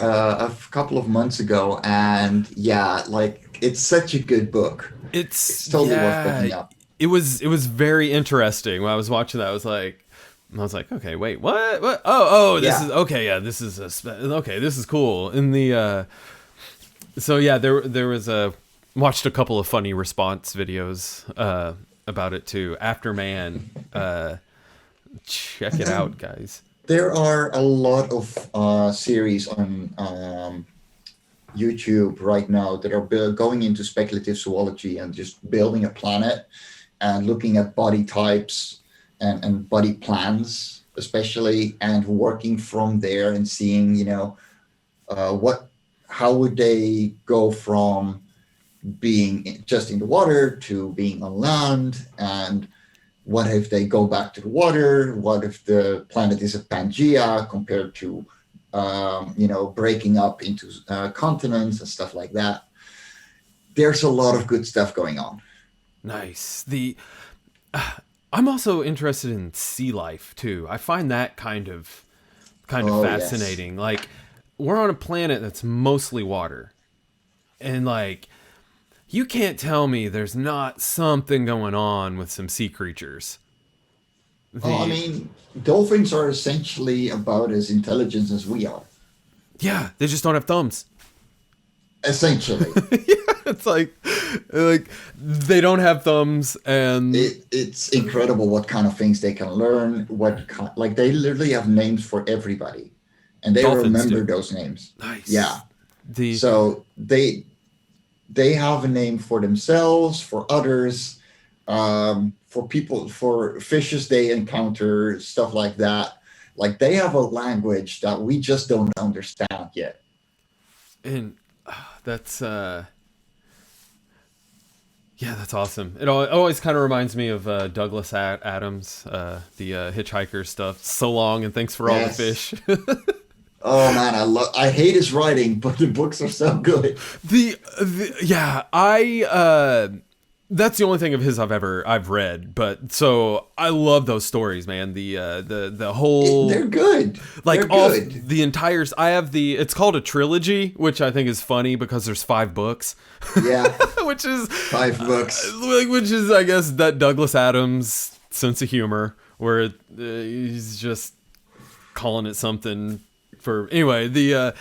couple of months ago, and yeah, like it's such a good book. It's It's totally worth yeah, picking up. it was very interesting when I was watching that. I was like, okay, wait, what? Oh, this is Yeah. okay. Yeah, this is okay. This is cool. In the so yeah, there was a watched a couple of funny response videos about it too. Afterman, check it out, guys. There are a lot of series on YouTube right now that are going into speculative zoology and just building a planet and looking at body types and body plans, especially, and working from there and seeing, what, how would they go from being just in the water to being on land, and what if they go back to the water? What if the planet is a Pangea compared to, breaking up into continents and stuff like that? There's a lot of good stuff going on. Nice. The I'm also interested in sea life too. I find that kind of Oh, yes. fascinating. Like we're on a planet that's mostly water. And like you can't tell me there's not something going on with some sea creatures. Oh, I The mean, dolphins are essentially about as intelligent as we are. Yeah, they just don't have thumbs. Essentially. It's like they don't have thumbs and It's incredible what kind of things they can learn. Like they literally have names for everybody, and they dolphins remember do. those names. Yeah, Nice. The so they have a name for themselves, for others, for people, for fishes they encounter, stuff like that. Like they have a language that we just don't understand yet. and that's yeah, that's awesome. Always kind of reminds me of Douglas Adams, the hitchhiker stuff. So long and thanks for all the Yes. fish. Oh man, I hate his writing, but the books are so good. the yeah, I that's the only thing of his I've read. But so I love those stories, man. The whole They're good. They're like off good. the entire I have the it's called a trilogy, which I think is funny because there's 5 books. Yeah, which is 5 books. which is I guess that Douglas Adams sense of humor where he's just calling it something for anyway the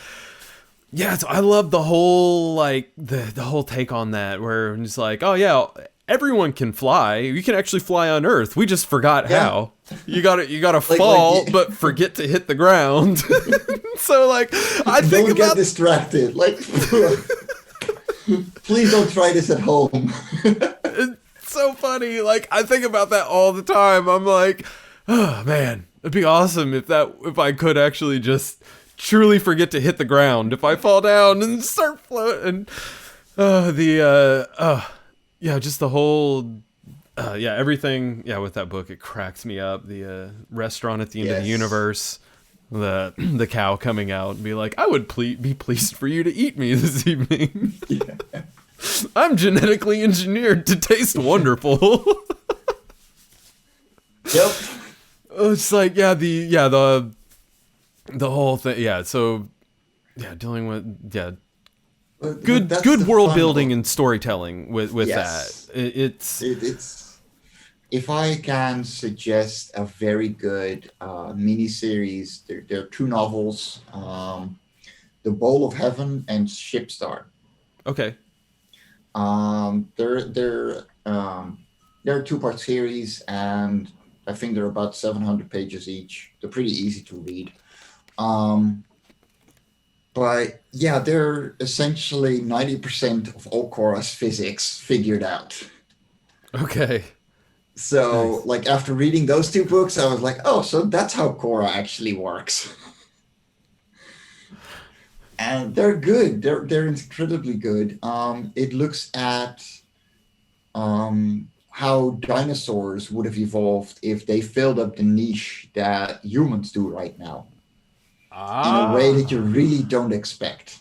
yeah, so I love the whole like the whole take on that where it's like, oh yeah, everyone can fly. You can actually fly on Earth. We just forgot Yeah, how. You gotta like fall, but forget to hit the ground. So like, I think don't get about distracted. Like, please don't try this at home. it's so funny. Like I think about that all the time. I'm like, oh man, it'd be awesome if I could actually just truly forget to hit the ground. If I fall down and start floating, yeah, just the whole yeah, everything. Yeah, with that book, it cracks me up. The restaurant at the end of the Yes. universe, the cow coming out and be like, I would be pleased for you to eat me this evening. Yeah. I'm genetically engineered to taste wonderful. Yep. It's like the whole thing. Yeah, so yeah, dealing with But that's good the world fun building of and storytelling with that. yes. It's It's if I can suggest a very good mini series, there are 2 novels, The Bowl of Heaven and Shipstart. okay. They're 2-part series, and I think they're about 700 pages each. They're pretty easy to read. Um, but yeah, they're essentially 90% of all Cora's physics figured out. Okay. So, Nice. like after reading those 2 books, I was like, oh, so that's how Cora actually works. And they're good. They're incredibly good. It looks at how dinosaurs would have evolved if they filled up the niche that humans do right now in a way that you Ah. really don't expect.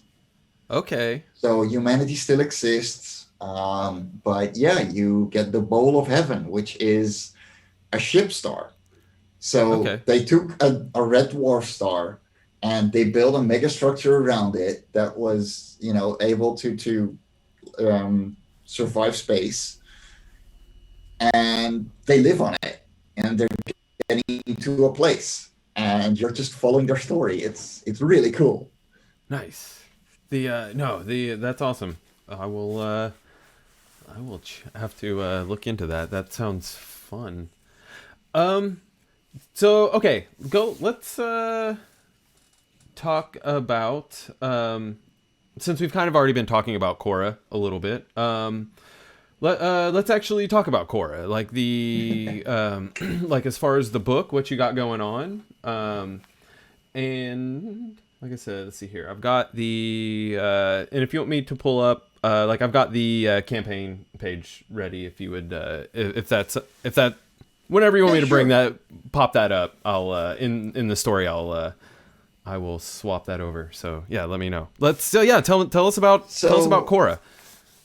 Okay. So humanity still exists. But yeah, you get the Bowl of Heaven, which is a ship star. So Okay. they took a red dwarf star and they built a megastructure around it that was, able to survive space, and they live on it, and they're getting to a place, and you're just following their story. It's really cool. Nice. The no, the that's awesome. I will have to look into that. That sounds fun. Um so okay, go let's talk about since we've kind of already been talking about Cora a little bit. Let's actually talk about Cora, like the like as far as the book, what you got going on. And like I said, let's see here. I've got the and if you want me to pull up, like I've got the campaign page ready. If you would, if that, whenever you want Yeah, me to bring sure. that, pop that up. I'll in the story. I will swap that over. So yeah, let me know. Let's yeah, tell us about So Cora.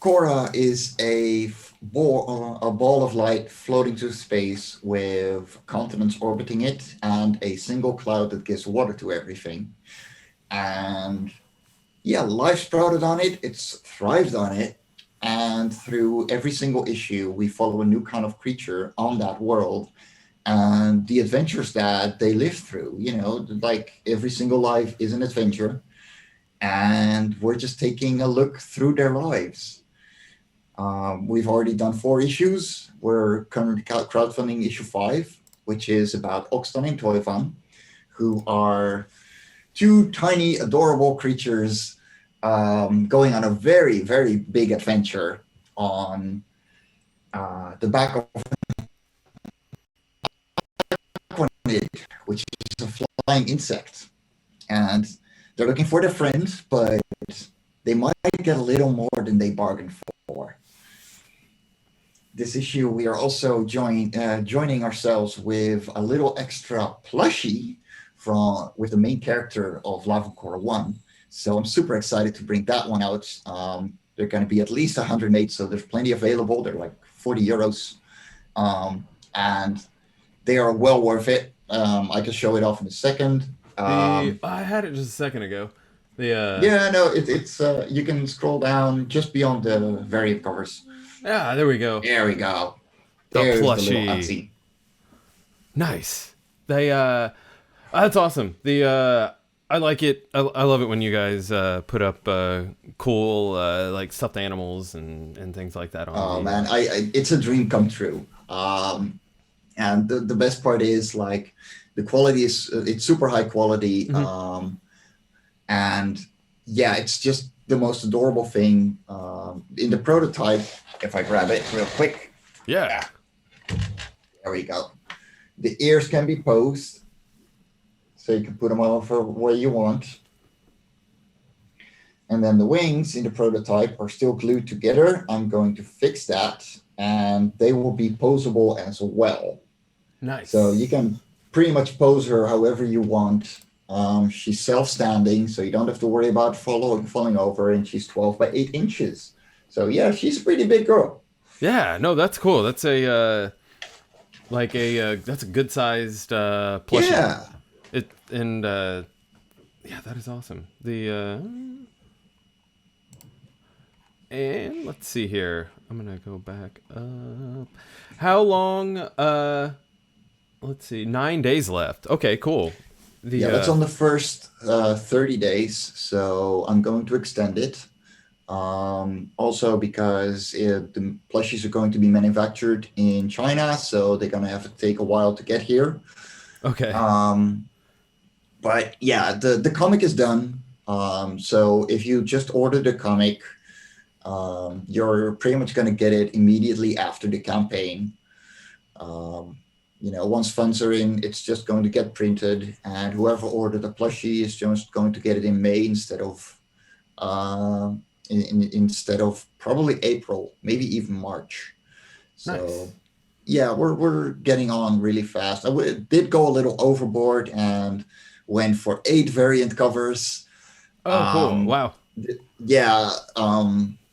Cora is a ball of light floating through space with continents orbiting it and a single cloud that gives water to everything. And yeah, life sprouted on it. It's thrived on it. And through every single issue, we follow a new kind of creature on that world and the adventures that they live through. Like every single life is an adventure, and we're just taking a look through their lives. We've already done 4 issues. We're currently crowdfunding issue 5, which is about Oxton and Toivan, who are two tiny, adorable creatures going on a very, very big adventure on the back of Aquanid, which is a flying insect. And they're looking for their friend, but they might get a little more than they bargained for. This issue, we are also joining ourselves with a little extra plushie with the main character of Lava Core 1. So I'm super excited to bring that one out. They're going to be at least 100 made, so there's plenty available. They're like 40 euros. And they are well worth it. I can show it off in a second. The I had it just a second ago. The Yeah, no, it's you can scroll down just beyond the variant covers. yeah, there we go. There we go. The There's the little plushie. Unseen. Nice. They that's awesome. The I like it. I love it when you guys put up cool like stuffed animals and things like that on Oh the man, it's a dream come true. And the best part is like the quality is it's super high quality. Mhm. And yeah, it's just the most adorable thing. In the prototype, if I grab it real quick, Yeah. there we go. The ears can be posed, so you can put them over where you want. And then the wings in the prototype are still glued together. I'm going to fix that, and they will be posable as well. So you Nice. can pretty much pose her however you want. She's self-standing, so you don't have to worry about falling over, and she's 12 by 8 inches. So yeah, she's a pretty big girl. Yeah, no, that's cool. That's a like a that's a good sized plushie. Yeah. It and yeah, that is awesome. The and let's see here. I'm gonna go back up. How long? Let's see. 9 days left. Okay, cool. The Yeah, that's on the first 30 days, so I'm going to extend it. Also, because the plushies are going to be manufactured in China, so they're going to have to take a while to get here. okay. Um, but yeah, the comic is done. So if you just order the comic, you're pretty much going to get it immediately after the campaign. Um, once funds are in, it's just going to get printed, and whoever ordered the plushie is just going to get it in May uh, instead of probably April, maybe even March. So Nice. yeah, we're getting on really fast. Did go a little overboard and went for 8 variant covers. Oh, cool. Um, Wow. yeah,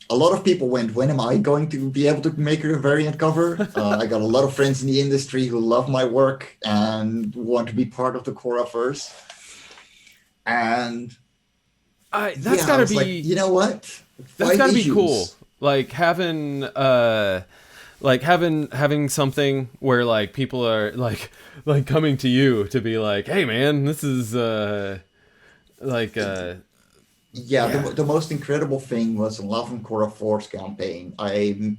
a lot of people went, when am I going to be able to make a variant cover? I got a lot of friends in the industry who love my work and want to be part of the Cora-verse. And that's I gotta was like, be you know what? that's 5 gotta be issues. cool. Like having something where like people are like coming to you to be like, hey man, this is like Yeah, yeah. the most incredible thing was in Love and Cora Force campaign. I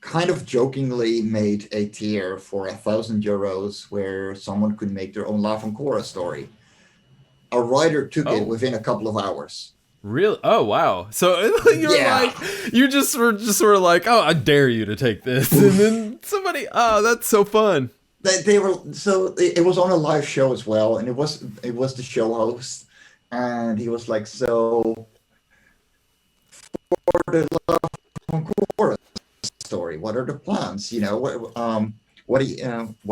kind of jokingly made a tier for €1,000 where someone could make their own Love and Cora story. A writer took it Oh, within a couple of hours. really? Oh wow. So you're Yeah. like you just sort of like, oh, I dare you to take this, and then somebody, oh, that's so fun. They were so it was on a live show as well, and it was the show host, and he was like, so for the Love and Cora story, what are the plans? What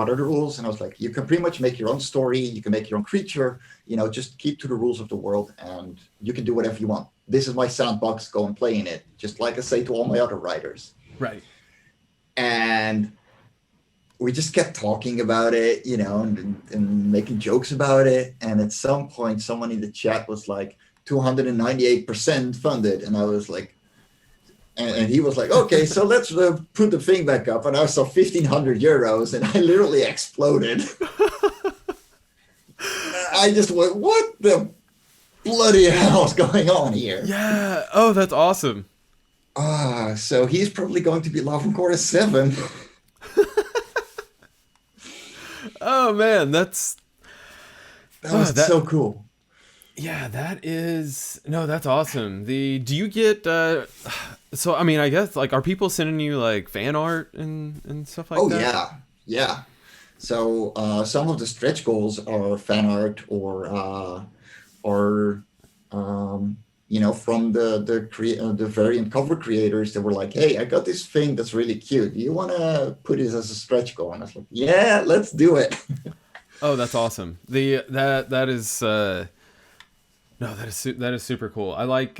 are the rules? And I was like, you can pretty much make your own story, you can make your own creature, just keep to the rules of the world, and you can do whatever you want. This is my sandbox, go and play in it, just like I say to all my other writers. Right. And we just kept talking about it, and making jokes about it. And at some point, someone in the chat was like, 298% funded. And I was like, and he was like, okay, so let's put the thing back up. And I saw €1,500 and I literally exploded. I just went, what the bloody hell is going on here? Yeah. Oh, that's awesome. So he's probably going to be Love and Cora 7. Oh man, that's That was so cool. yeah, that's awesome. Do you get so I mean, I guess like are people sending you like fan art and stuff like Oh, that? yeah. So some of the stretch goals are fan art or from the variant cover creators that were like, hey, I got this thing that's really cute. Do you want to put it as a stretch goal? And I was like, yeah, let's do it. Oh, that's awesome. That is no, that is super cool. I like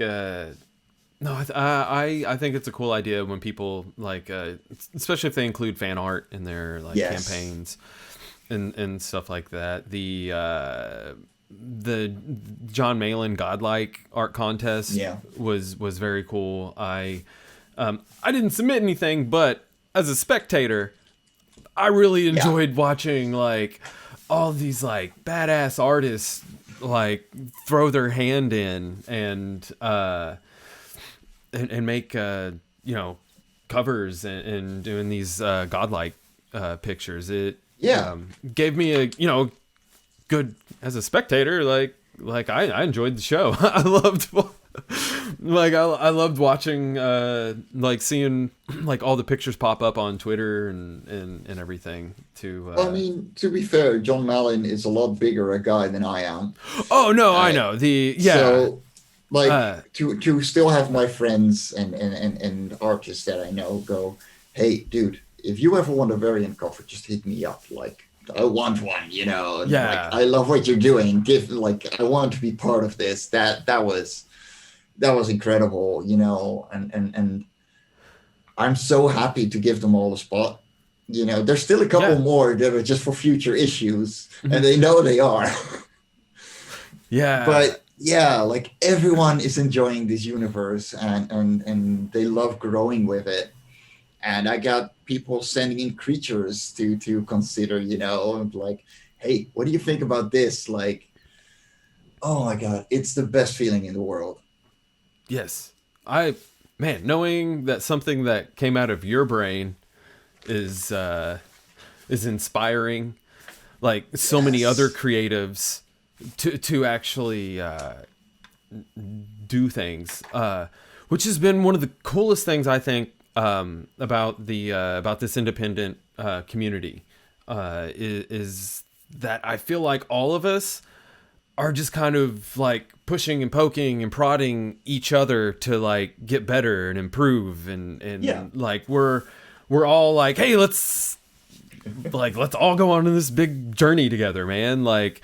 no, I think it's a cool idea when people like especially if they include fan art in their like Yes. campaigns and stuff like that. The John Malin Godlike art contest Yeah. was very cool. I didn't submit anything, but as a spectator, I really enjoyed watching like all these like badass artists like throw their hand in and make covers and doing these godlike pictures. It gave me a good as a spectator like I enjoyed the show. I loved I loved watching like seeing like all the pictures pop up on Twitter and everything to I mean, to be fair, John Malin is a lot bigger a guy than I am. oh no, I know So, uh, to still have my friends and artists that I know go, hey, dude, if you ever want a variant cover, just hit me up. Like, I want one, And, Yeah. like, I love what you're doing. I want to be part of this. That was incredible, and I'm so happy to give them all a spot. There's still a couple more that are just for future issues, and they know they are. Yeah. But yeah, like everyone is enjoying this universe and they love growing with it. And I got people sending in creatures to consider, and like, hey, what do you think about this? Like, oh my God, it's the best feeling in the world. Yes. Knowing that something that came out of your brain is inspiring like so many other creatives to actually do things, which has been one of the coolest things I think about this independent community is that I feel like all of us are just kind of like pushing and poking and prodding each other to like get better and improve and like we're all like, hey, let's all go on this big journey together, man. Like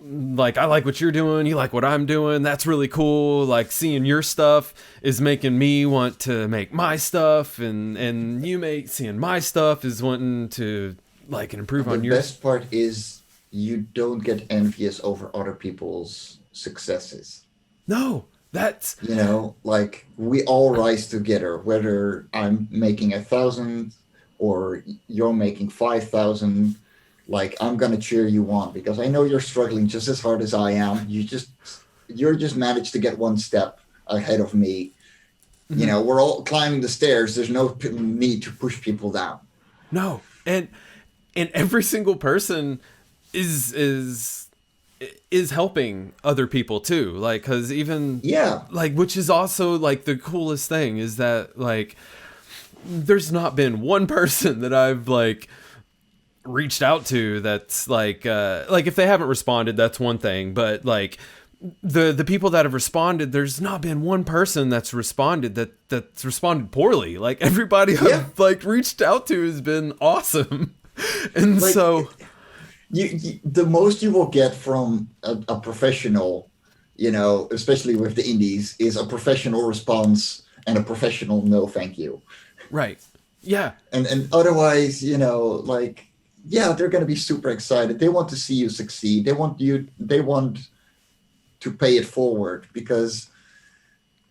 like, I like what you're doing, you like what I'm doing, that's really cool. Like, seeing your stuff is making me want to make my stuff, and seeing my stuff is wanting to like improve The on your. best part is you don't get envious over other people's successes. No, that's Like we all rise together, whether I'm making 1,000 or you're making 5,000. Like I'm gonna cheer you on because I know you're struggling just as hard as I am. You're just managed to get one step ahead of me. mhm. We're all climbing the stairs. There's no need to push people down. No, and every single person is is is helping other people too, like, because even Yeah, like, which is also like the coolest thing is that like there's not been one person that I've like reached out to that's like if they haven't responded, that's one thing, but like the people that have responded, there's not been one person that's responded poorly. Like everybody yeah. I've like reached out to has been awesome. And Like so the most you will get from a professional, especially with the indies, is a professional response and a professional no thank you. right, yeah, And otherwise, like yeah, they're going to be super excited. They want to see you succeed. They want to pay it forward because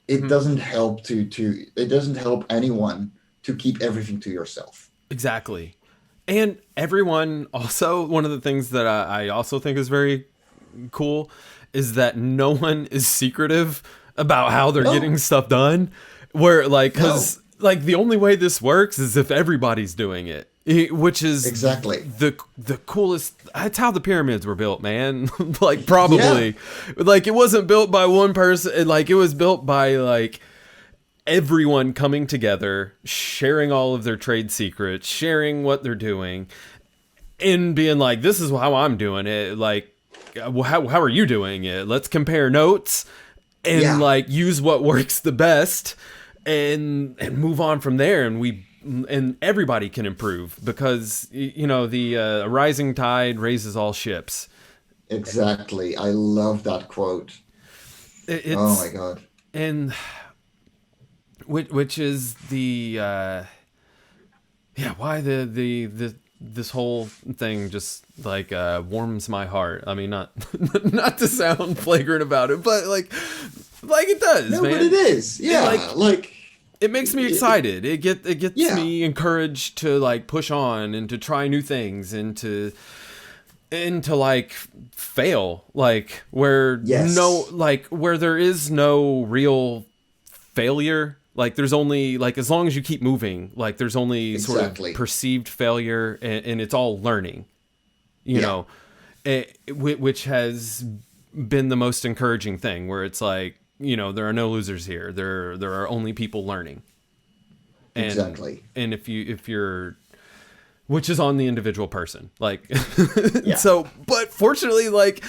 it mhm, doesn't help it doesn't help anyone to keep everything to yourself. exactly. And everyone also, one of the things that I also think is very cool is that no one is secretive about how they're No, getting stuff done. Where like, no, because like the only way this works is if everybody's doing it. Which is exactly. the coolest. That's how the pyramids were built, man. Like Yeah, probably, like it wasn't built by one person. Like it was built by like everyone coming together, sharing all of their trade secrets, sharing what they're doing, and being like, "This is how I'm doing it." Like, how are you doing it? Let's compare notes and yeah. like use what works the best, and move on from there. And everybody can improve because the rising tide raises all ships. Exactly. I love that quote. Oh my It's God. and which is the yeah, why the this whole thing just like warms my heart. I mean, not not to sound flagrant about it, but like it does, No, but man. it is. It like Yeah. Like, it makes me excited. It gets yeah. me encouraged to like push on and to try new things and to like fail, like Yes. where there is no real failure. Like there's only like, as long as you keep moving, like there's only sort of Exactly. perceived failure, and it's all learning, you Yeah. know, which has been the most encouraging thing, where it's like, there are no losers here. There are only people learning. and Exactly. and if you're, which is on the individual person, like Yeah. so, but fortunately, like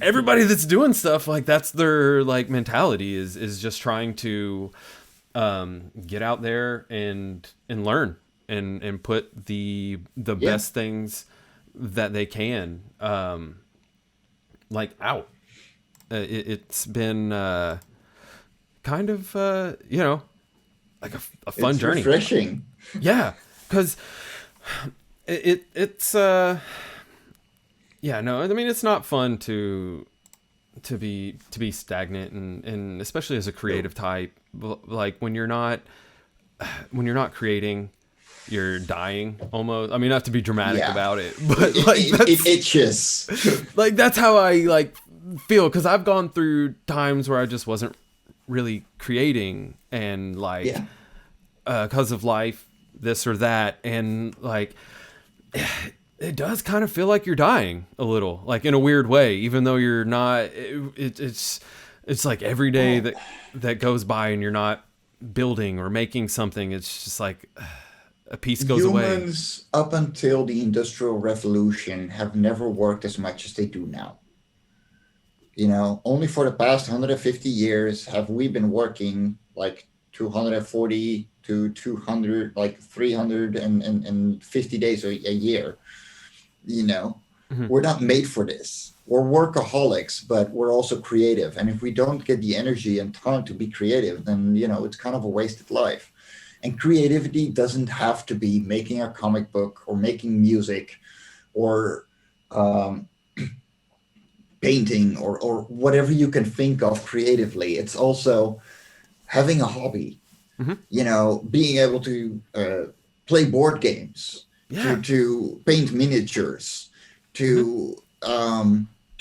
everybody that's doing stuff, like that's their like mentality, is just trying to get out there and learn and put the Yeah. best things that they can like out. It's been kind of like a fun It's journey. refreshing. Yeah, because it's yeah, no, I mean, it's not fun to be stagnant, and especially as a No. creative type, like when you're not creating, you're dying almost. I mean, not to be dramatic Yeah. about it, It, but it, like it, it that's itches. like that's how I like feel, because I've gone through times where I just wasn't really creating, and like Yeah. because of life, this or that, and like it does kind of feel like you're dying a little, like in a weird way, even though you're not. It's like every day Well, that goes by and you're not building or making something, it's just like a piece goes away. humans up until the Industrial Revolution have never worked as much as they do now. Only for the past 150 years have we been working like 240 to 200, like 350 days a year, you know. We're not made for this. We're workaholics, but we're also creative. And if we don't get the energy and time to be creative, then, it's kind of a wasted life. And creativity doesn't have to be making a comic book or making music or um, painting or whatever you can think of creatively. It's also having a hobby, being able to play board games, Yeah. to paint miniatures, to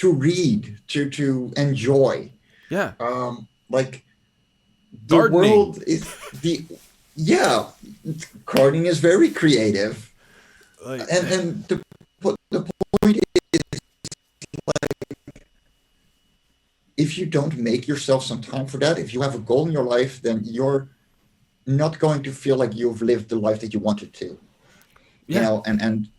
read, to enjoy. Yeah. Like the Gardening. world is the yeah, gardening is very creative, Like, and the point is, if you don't make yourself some time for that, if you have a goal in your life, then you're not going to feel like you've lived the life that you wanted to. yeah. And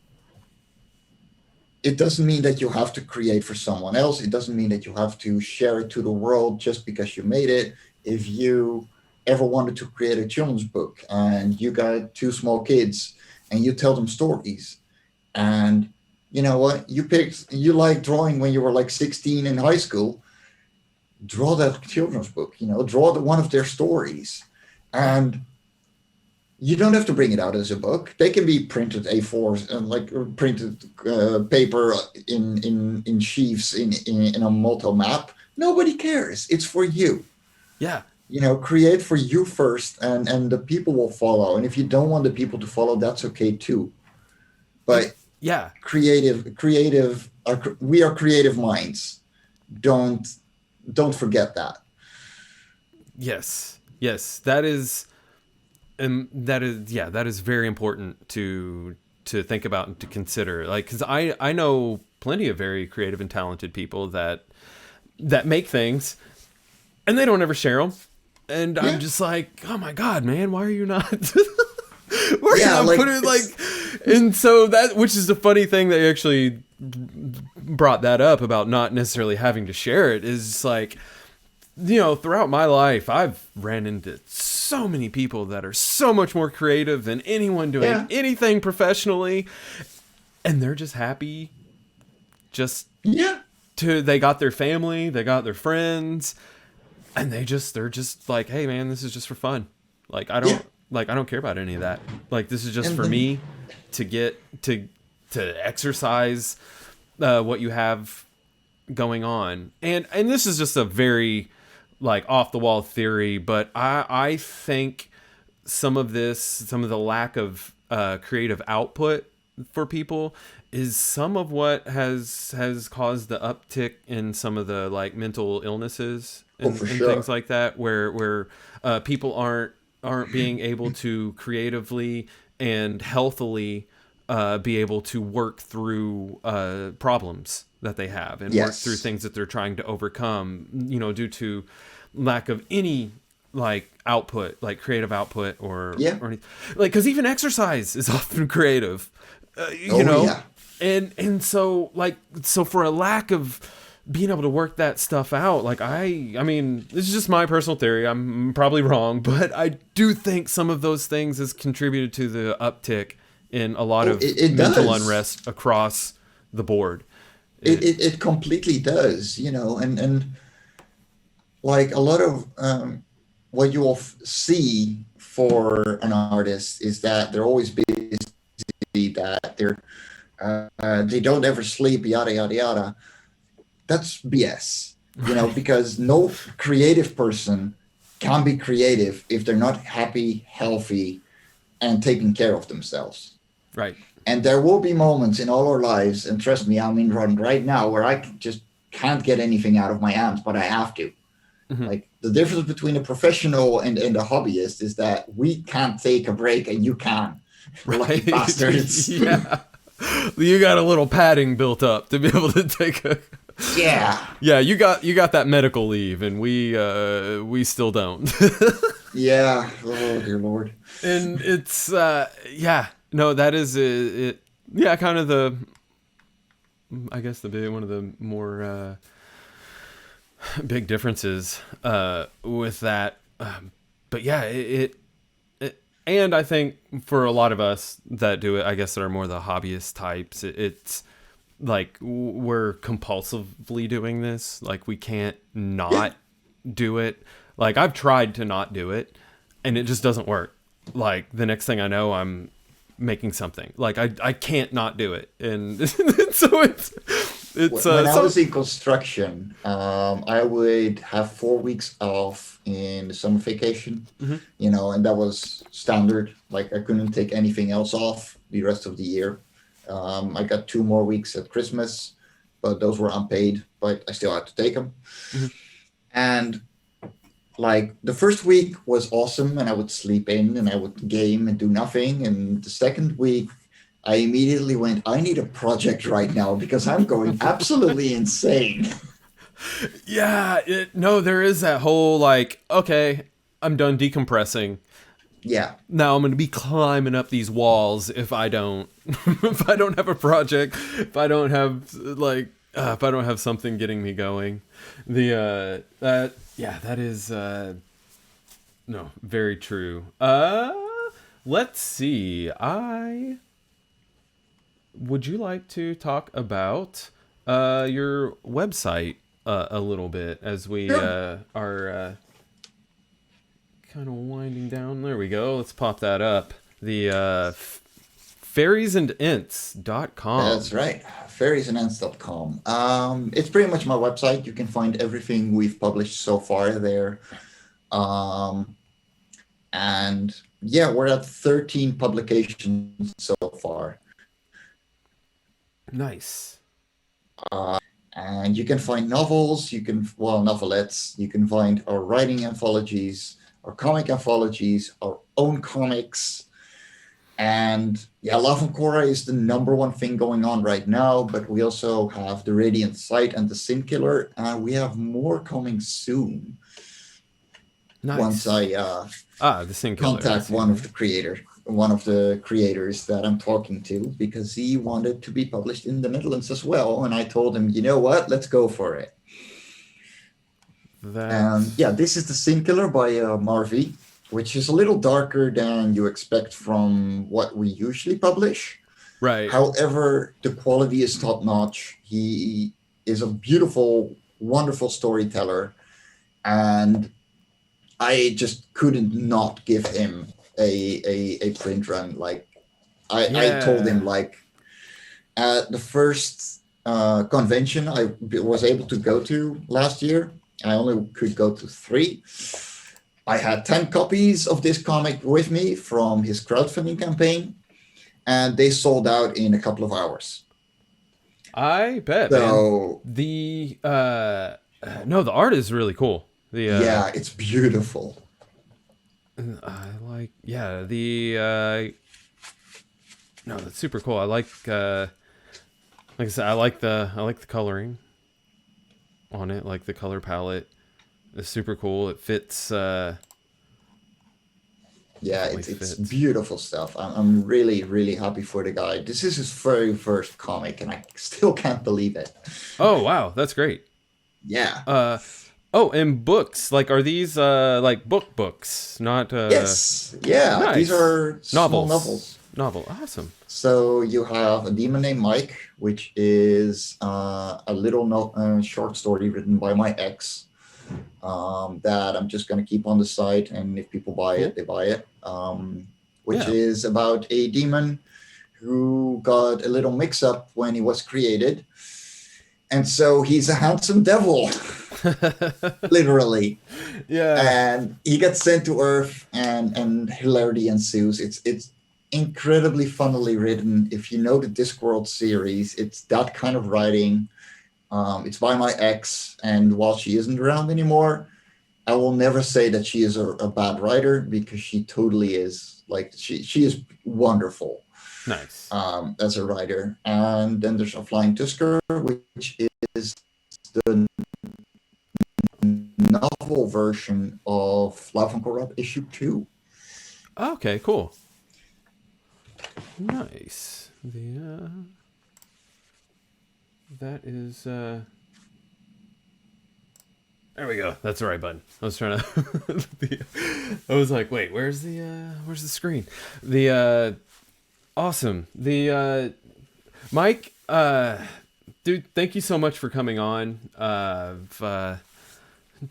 it doesn't mean that you have to create for someone else. It doesn't mean that you have to share it to the world just because you made it. If you ever wanted to create a children's book and you got two small kids and you tell them stories, and you know what, you like drawing when you were like 16 in high school, draw that children's book, draw one of their stories. Yeah. And you don't have to bring it out as a book. They can be printed A4s and like printed paper in sheaves in a multi map. Nobody cares. It's for you. Yeah. Create for you first, and the people will follow. And if you don't want the people to follow, that's okay too. And But yeah. we are creative minds. Don't forget that. Yes. Yes. That is, and that is, yeah, that is very important to think about and to consider. Like, because I know plenty of very creative and talented people that make things, and they don't ever share them. And Yeah. I'm just like, oh my God, man, why are you not? Why are you not like, putting like? And so that, which is the funny thing that actually brought that up about not necessarily having to share it, is like, throughout my life, I've ran into so many people that are so much more creative than anyone doing anything professionally, and they're just happy. Just yeah. they got their family, they got their friends, and they're just like, hey man, this is just for fun. Like I don't care about any of that. Like this is just for me to get to exercise what you have going on. And this is just a very like off the wall theory, but I think some of the lack of creative output for people is some of what has caused the uptick in some of the like mental illnesses and Sure. things like that, where people aren't being able to creatively and healthily be able to work through problems that they have and work through things that they're trying to overcome, due to lack of any like output, like creative output or anything. Like, cause even exercise is often creative, and so for a lack of being able to work that stuff out, like I mean, this is just my personal theory. I'm probably wrong, but I do think some of those things has contributed to the uptick in a lot of mental unrest across the board. It completely does, and like a lot of what you will see for an artist is that they're always busy, that they don't ever sleep, yada yada yada. That's BS, because no creative person can be creative if they're not happy, healthy, and taking care of themselves. Right. And there will be moments in all our lives, and trust me, I'm in one right now, where I just can't get anything out of my hands, but I have to. Mm-hmm. Like the difference between a professional and a hobbyist is that we can't take a break and you can. We're right. like bastards. Yeah. You got a little padding built up to be able to take a. Yeah. Yeah, you got that medical leave, and we still don't. Yeah. Oh dear Lord. And it's no, that is it. Yeah, kind of I guess one of the more big differences with that. But yeah, it and I think for a lot of us that do it, I guess that are more the hobbyist types, it's like we're compulsively doing this. Like we can't not do it. Like I've tried to not do it and it just doesn't work. Like the next thing I know, I'm making something. Like I can't not do it. And so it's When I was in construction, I would have 4 weeks off in the summer vacation, Mhm. and that was standard. Like I couldn't take anything else off the rest of the year. I got 2 more weeks at Christmas, but those were unpaid, but I still had to take them. Mhm. And like the first week was awesome, and I would sleep in and I would game and do nothing. And the second week, I immediately went, I need a project right now because I'm going absolutely insane. Yeah, no, there is that whole like, okay, I'm done decompressing. Yeah. Now I'm going to be climbing up these walls if I don't if I don't have a project, if I don't have like if I don't have something getting me going. The that yeah, that is no, very true. Let's see. I would you like to talk about your website a little bit as we Sure. are kind of winding down. There we go. Let's pop that up. The fairiesandints.com. That's right. Fairiesandands.com. It's pretty much my website. You can find everything we've published so far there. Um, and yeah, we're at 13 publications so far. Nice. And you can find novels, novelettes, you can find our writing anthologies, our comic anthologies, our own comics. And yeah, Love and Cora is the number one thing going on right now, but we also have the Radiant Sight and the Sin Killer, and we have more coming soon. Nice. Once I the Sin Killer. contact one of the creators that I'm talking to, because he wanted to be published in the Netherlands as well, and I told him, you know what, let's go for it. Yeah, this is the Sin Killer by Marvi, which is a little darker than you expect from what we usually publish. Right. However, the quality is top notch. He is a beautiful, wonderful storyteller, and I just couldn't not give him a print run. Like I told him, like at the first convention I was able to go to last year, I only could go to 3. I had 10 copies of this comic with me from his crowdfunding campaign, and they sold out in a couple of hours. I bet. So man. The no, the art is really cool. Yeah, it's beautiful. I like no, that's super cool. I like I said, I like the coloring on it. Like the color palette is super cool. It fits. Yeah, it's beautiful stuff. I'm really, really happy for the guy. This is his very first comic, and I still can't believe it. Oh wow, that's great. Yeah. Oh, and books. Like, are these like books? Not yes. Yeah. Nice. These are small novels. Awesome. So you have A Demon Named Mike, which is a little short story written by my ex, that I'm just going to keep on the site, and if people buy it, they buy it. Which is about a demon who got a little mix-up when he was created, and so he's a handsome devil. Literally. Yeah. And he gets sent to Earth, and hilarity ensues. It's incredibly funnily written. If you know the Discworld series, it's that kind of writing. It's by my ex, and while she isn't around anymore, I will never say that she is a bad writer, because she totally is. Like she is wonderful. Nice. As a writer. And then there's A Flying Tusker, which is the novel version of Love and Cora issue 2. Okay, cool. Nice. That is there we go. That's the right button. I was trying to I was like, wait, where's the screen? The awesome. The Mike, Dude, thank you so much for coming on. I've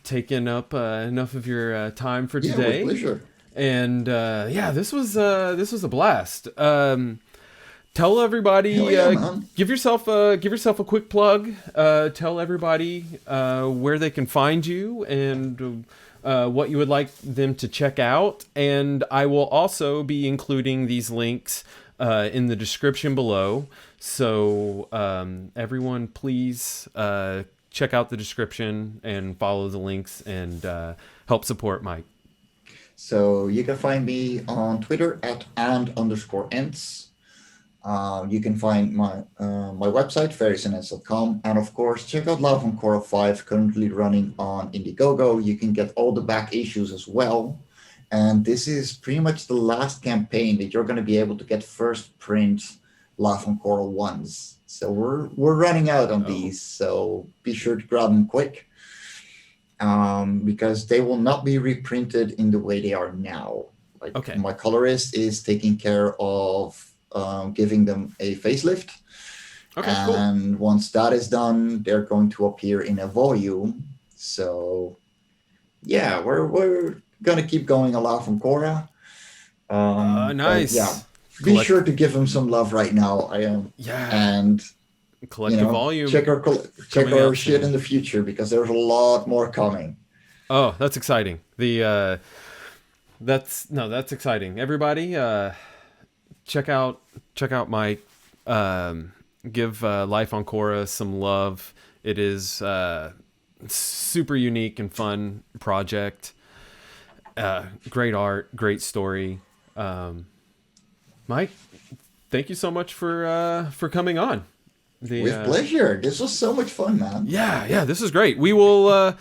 taken up enough of your time for today. Yeah, with pleasure. And this was a blast. Tell everybody, Hell yeah, man. give yourself a quick plug. Tell everybody where they can find you and what you would like them to check out. And I will also be including these links in the description below. So everyone, please check out the description and follow the links and help support Mike. So you can find me on Twitter at @and_ents. You can find my website, fairysandents.com. And of course, check out Live on Cora 5, currently running on Indiegogo. You can get all the back issues as well. And this is pretty much the last campaign that you're going to be able to get first print Live on Cora 1s. So we're running out on these, so be sure to grab them quick. Because they will not be reprinted in the way they are now. My colorist is taking care of giving them a facelift. And once that is done, they're going to appear in a volume. So yeah, we're gonna keep going a lot from Cora. Nice. Yeah, be sure to give them some love right now. I am. Yeah. And collective volume. Check our shit in the future, because there's a lot more coming. Oh, that's exciting. That's exciting. Everybody, check out Mike. Give Life on Cora some love. It is super unique and fun project. Great art, great story. Mike, thank you so much for coming on. With pleasure. This was so much fun, man. Yeah, this is great. We will.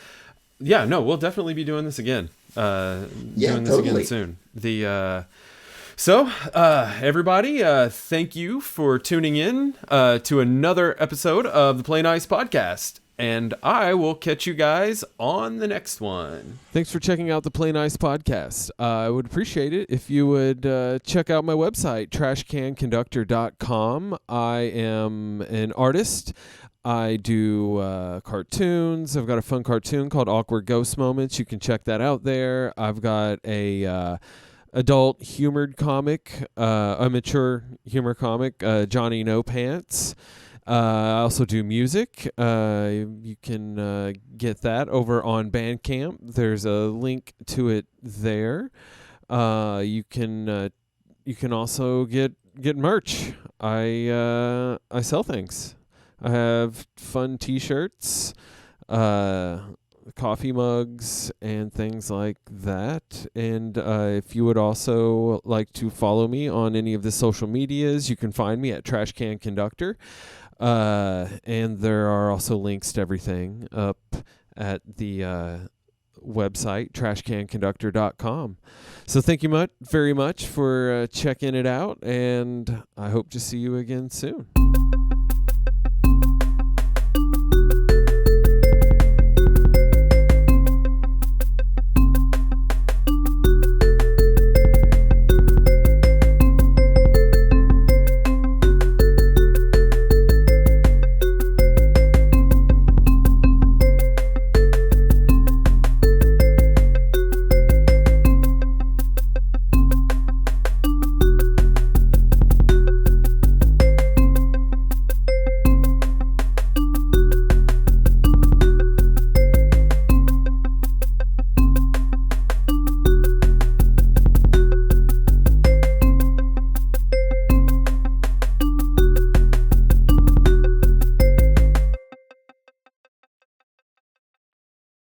We'll definitely be doing this again. Doing this again soon. Everybody, thank you for tuning in to another episode of the Play Nice podcast. And I will catch you guys on the next one. Thanks for checking out the Play Nice podcast. I would appreciate it if you would check out my website, trashcanconductor.com. I am an artist. I do cartoons. I've got a fun cartoon called Awkward Ghost Moments. You can check that out there. I've got a adult humored comic, a mature humor comic, Johnny No Pants. I also do music. You can get that over on Bandcamp. There's a link to it there. You can also get merch. I sell things. I have fun T-shirts, coffee mugs, and things like that. And if you would also like to follow me on any of the social medias, you can find me at Trash Can Conductor. And there are also links to everything up at the website, trashcanconductor.com. So thank you very much for checking it out, and I hope to see you again soon.